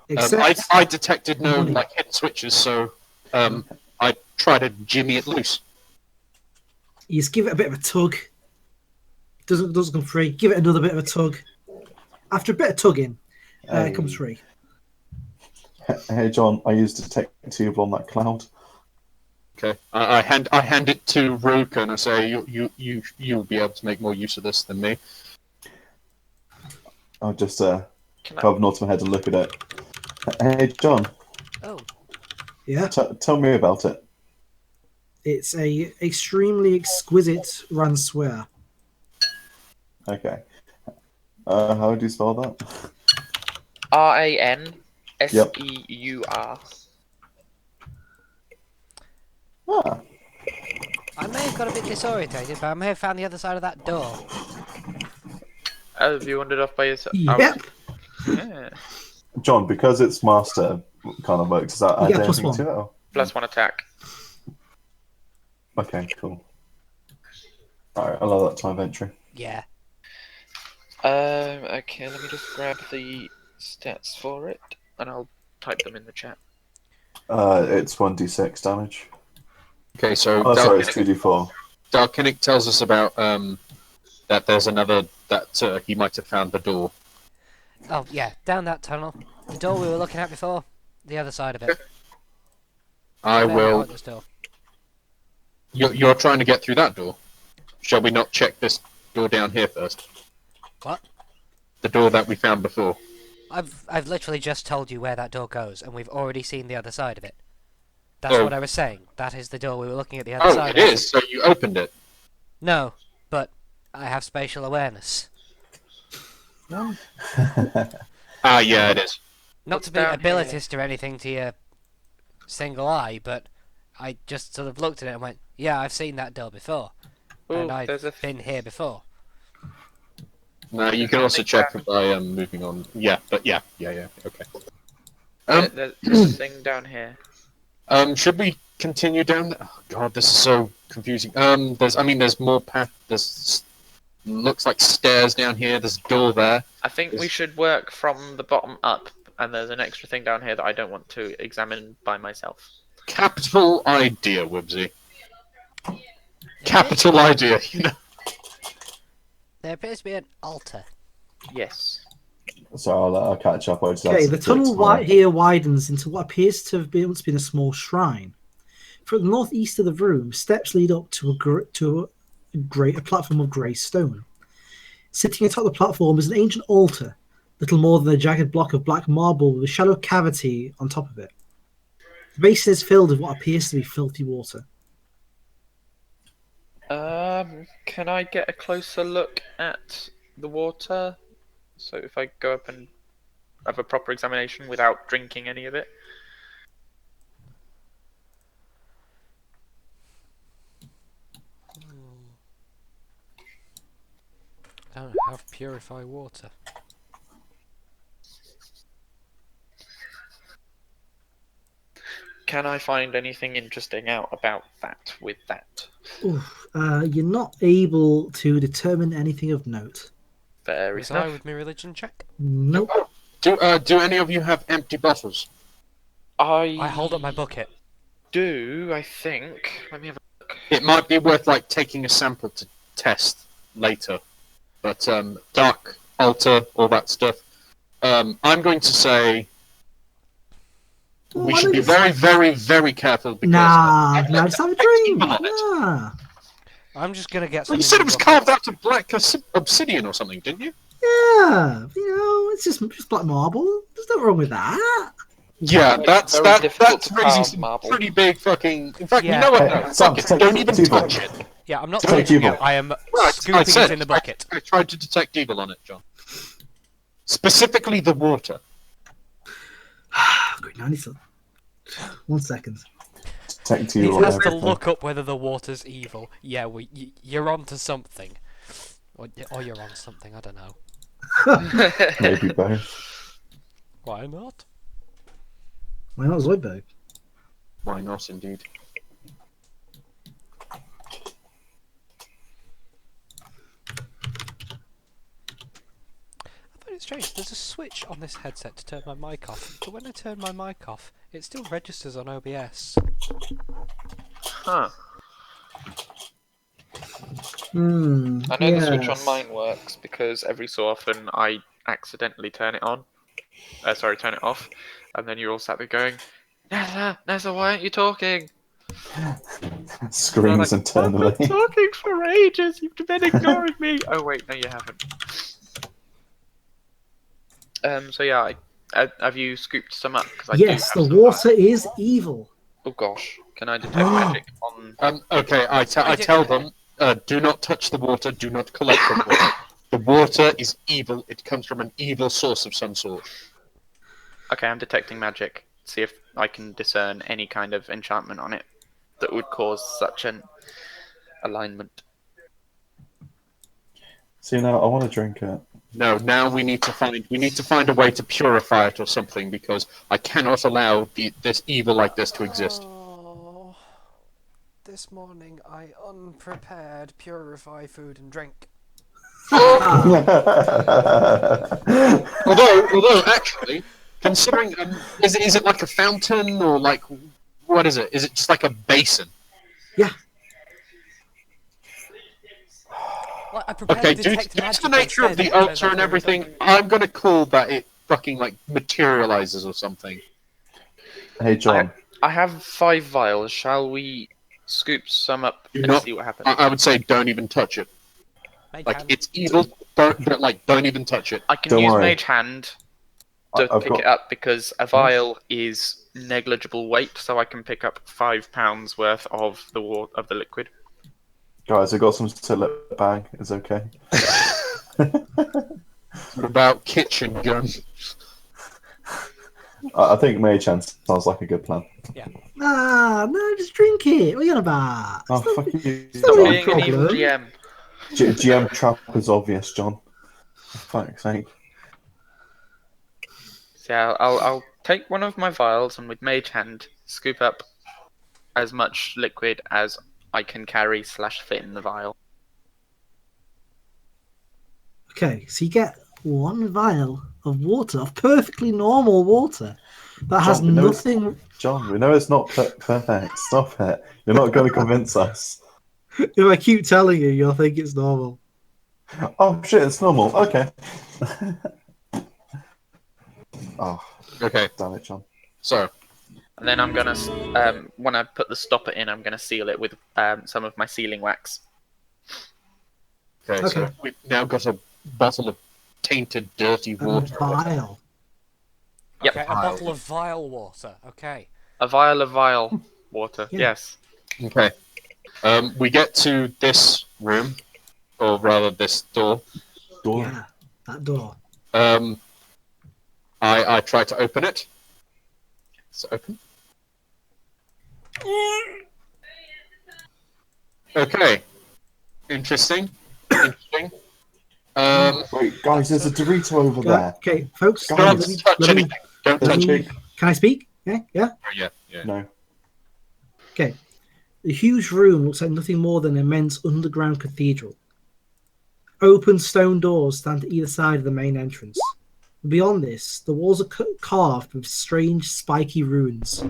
except I detected no money. like hidden switches, so I try to jimmy it loose. you just give it a bit of a tug. It doesn't come free. Give it another bit of a tug. After a bit of tugging, it comes Hey. free. Hey, John, I used detective on that cloud. Okay. I hand it to Rook and I say you'll be able to make more use of this than me. I'll just Can I... have nod to my head and look at it. Hey, John, Oh, Yeah, tell me about it. it's a extremely exquisite ranswear. Okay. How do you spell that? RANSEUR. Ah, I may have got a bit disorientated, but I may have found the other side of that door. Oh, have you wandered off by yourself? Yep. Yeah. John, because it's master kind of works, does that add Yeah, plus anything to it? Or? +1 attack. Okay, cool. Alright, I'll add that to my inventory. Yeah. Okay, let me just grab the stats for it, and I'll type them in the chat. It's 1d6 damage. Okay, so Oh, sorry, it's 2d4. Darkinic tells us about that there's another that he might have found the door. Oh, yeah, down that tunnel. The door we were looking at before. The other side of it. I Better not will. at this door. You're trying to get through that door. Shall we not check this door down here first? What? The door that we found before. I've literally just told you where that door goes, and we've already seen the other side of it. That's Oh. what I was saying. That is the door we were looking at the other Oh, side it of. is. So you opened it. No, but I have spatial awareness. Ah, yeah, it is. Not What's to be down here? abilitist or anything to your single eye, but I just sort of looked at it and went, yeah, I've seen that door before. Ooh, And I've there's a been here before. No, you can also check by moving on. Yeah, but yeah, okay. there's a thing down here. Should we continue down? Oh God, this is so confusing. There's more path. There's looks like stairs down here. There's a door there. I think we should work from the bottom up, and there's an extra thing down here that I don't want to examine by myself. Capital idea, Wibsy. Capital idea. You know. There appears to be an altar. Yes. So I'll catch up. Okay, the tunnel here widens into what appears to have once been a small shrine. From the northeast of the room, steps lead up to a platform of grey stone. Sitting atop the platform is an ancient altar, little more than a jagged block of black marble with a shallow cavity on top of it. The basin is filled with what appears to be filthy water. Can I get a closer look at the water? So if I go up and have a proper examination without drinking any of it? I don't have purify water. Can I find anything interesting out about that with that? Oof, you're not able to determine anything of note. Fair Was I enough. with my religion check? Nope. Do any of you have empty bottles? I hold up my bucket. do, I think. Let me have a look. It might be worth like taking a sample to test later. But dark, altar, all that stuff. I'm going to say we should be very, very, very careful because Nah, just have a drink. Nah. I'm just gonna get well, some. you said it was carved out of black obsidian or something, didn't you? Yeah, it's just black marble. There's nothing wrong with that. Yeah, that's Very difficult that's to raising carve some marble. pretty big fucking. In fact, Yeah. you know what? Hey, No, Sam, fuck it. take- Don't even take touch evil. it. Yeah, I'm not Detect touching evil. it. I am Right, I scooping said it in the bucket. I tried to detect evil on it, John. Specifically the water. Good, now I need to... 1 second. Detect He evil. has to everything. look up whether the water's evil. Yeah, you're onto something. Or you're on something, I don't know. Maybe both. Why not? Why not Zoidberg? Why not, indeed? I find it strange. There's a switch on this headset to turn my mic off, but when I turn my mic off, it still registers on OBS. Huh. I I know the switch on mine works because every so often I accidentally turn it on. Turn it off. And then you're all sat there going, Nessa, why aren't you talking? Screams I've internally. been talking for ages. You've been ignoring me. Oh wait, no, you haven't. So yeah, have you scooped some up? 'Cause I do Yes, have the some water is evil. Oh gosh, can I detect magic on? Okay, I tell them, do not touch the water, do not collect the water. The water is evil, it comes from an evil source of some sort. Okay, I'm detecting magic. See if I can discern any kind of enchantment on it that would cause such an alignment. See, now I want to drink it. No, now we need to find a way to purify it or something, because I cannot allow this evil like this to exist. Oh, this morning I unprepared purify food and drink. Although actually, considering, is it like a fountain or like, what is it? Is it just like a basin? Yeah. Well, I prepared Okay, due detect to magic the nature of instead, the but it turns altar out and it's everything, redundant. I'm gonna call that it fucking like materializes or something. Hey, John. I have 5 vials. Shall we scoop some up Do and not- see what happens? I would say don't even touch it. Mage Like, hand. it's evil, don't even touch it. I can Don't use worry. Mage Hand to I've pick got- it up because a vial is negligible weight, so I can pick up 5 pounds worth of the liquid. Guys, I got some sillet bag. It's okay. What about kitchen gun? I think Mage Hand sounds like a good plan. No, just drink it. What are you on about? Oh, It's not- fuck you, it's not Stop really John. a being an evil problem. GM. GM trap is obvious, John. For fuck's sake. So yeah, I'll take one of my vials and with Mage Hand scoop up as much liquid as I can carry / fit in the vial. Okay, so you get one vial of water, of perfectly normal water, that has John, we know it's- nothing. John, we know it's not perfect. Stop it. You're not going to convince us. If I keep telling you, you'll think it's normal. Oh, shit, it's normal. Okay. Oh, Okay, damn it, John. so, And then I'm gonna, when I put the stopper in, I'm gonna seal it with some of my sealing wax. so Okay. we've now got a bottle of tainted, dirty And a water. vial. Yep. Okay, a bottle of vile water. Okay. A vial of vile water. Yeah. Yes. Okay. We get to this room, or rather this door. Door. Yeah, that door. I try to open it. It's open. Okay. Interesting. Interesting. Wait, guys, there's a Dorito over there. Okay, folks. Guys, Don't let me- touch let me- anything. Don't There's touch a it. big... Can I speak? Yeah, yeah. Oh, yeah, yeah. No. Okay. The huge room looks like nothing more than an immense underground cathedral. Open stone doors stand to either side of the main entrance. Beyond this, the walls are carved with strange, spiky runes.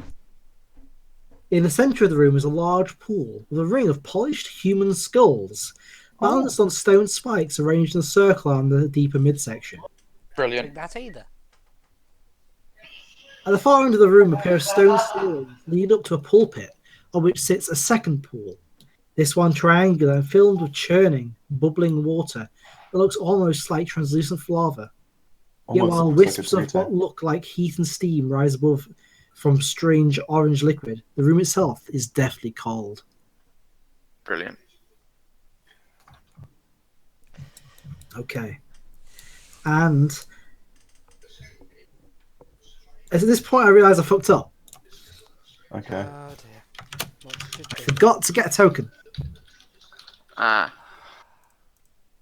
In the center of the room is a large pool with a ring of polished human skulls, balanced on stone spikes arranged in a circle on the deeper midsection. Brilliant. Think that either. At the far end of the room, a pair of stone ceilings lead up to a pulpit, on which sits a second pool. This one triangular and filled with churning, bubbling water that looks almost like translucent lava. Yet Almost while looks like wisps a of what Dorito. look like heat and steam rise above from strange orange liquid, the room itself is deathly cold. Brilliant. Okay. And at this point, I realise I fucked up. Okay. Oh dear. What did you I do? forgot to get a token. Ah.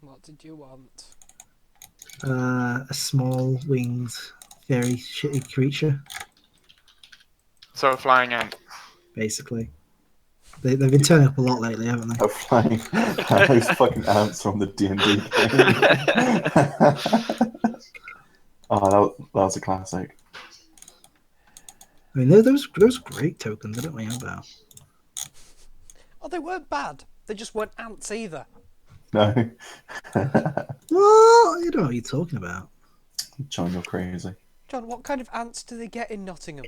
What did you want? A small winged, very shitty creature, So a flying ant. basically. They've been turning up a lot lately, haven't they? A flying... Those fucking ants from the D&D game. Oh, that was a classic. I mean, those great tokens. I don't know what you're about. Oh, they weren't bad. They just weren't ants either. No. Well, you don't know what you're talking about. John, you're crazy. John, what kind of ants do they get in Nottingham?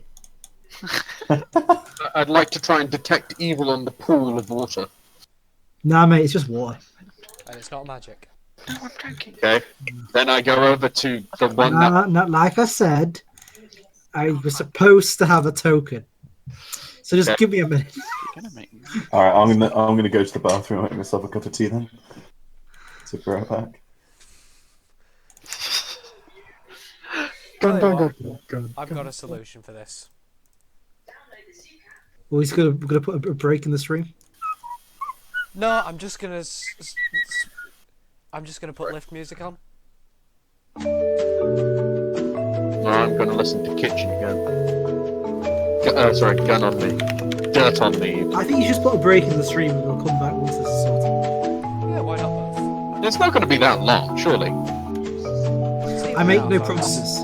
I'd like to try and detect evil on the pool of water. Nah, mate, it's just water. And it's not magic. No, I'm joking. Okay. Then I go over to the one that... Nah, like I said, I was supposed to have a token. So just give me a minute. You're gonna make me. All right, I'm gonna go to the bathroom and make myself a cup of tea then. To be right back. Tell you what, I've got a solution for this. Well, he's gonna put a break in the stream. No, I'm just gonna put lift music on. No, I'm going to listen to Kitchen again. Sorry, gun on me. Dirt on me. I think you just put a break in the stream and we'll come back once this is sorted. Yeah, why not both? It's not going to be that long, surely. See I make how no far- promises.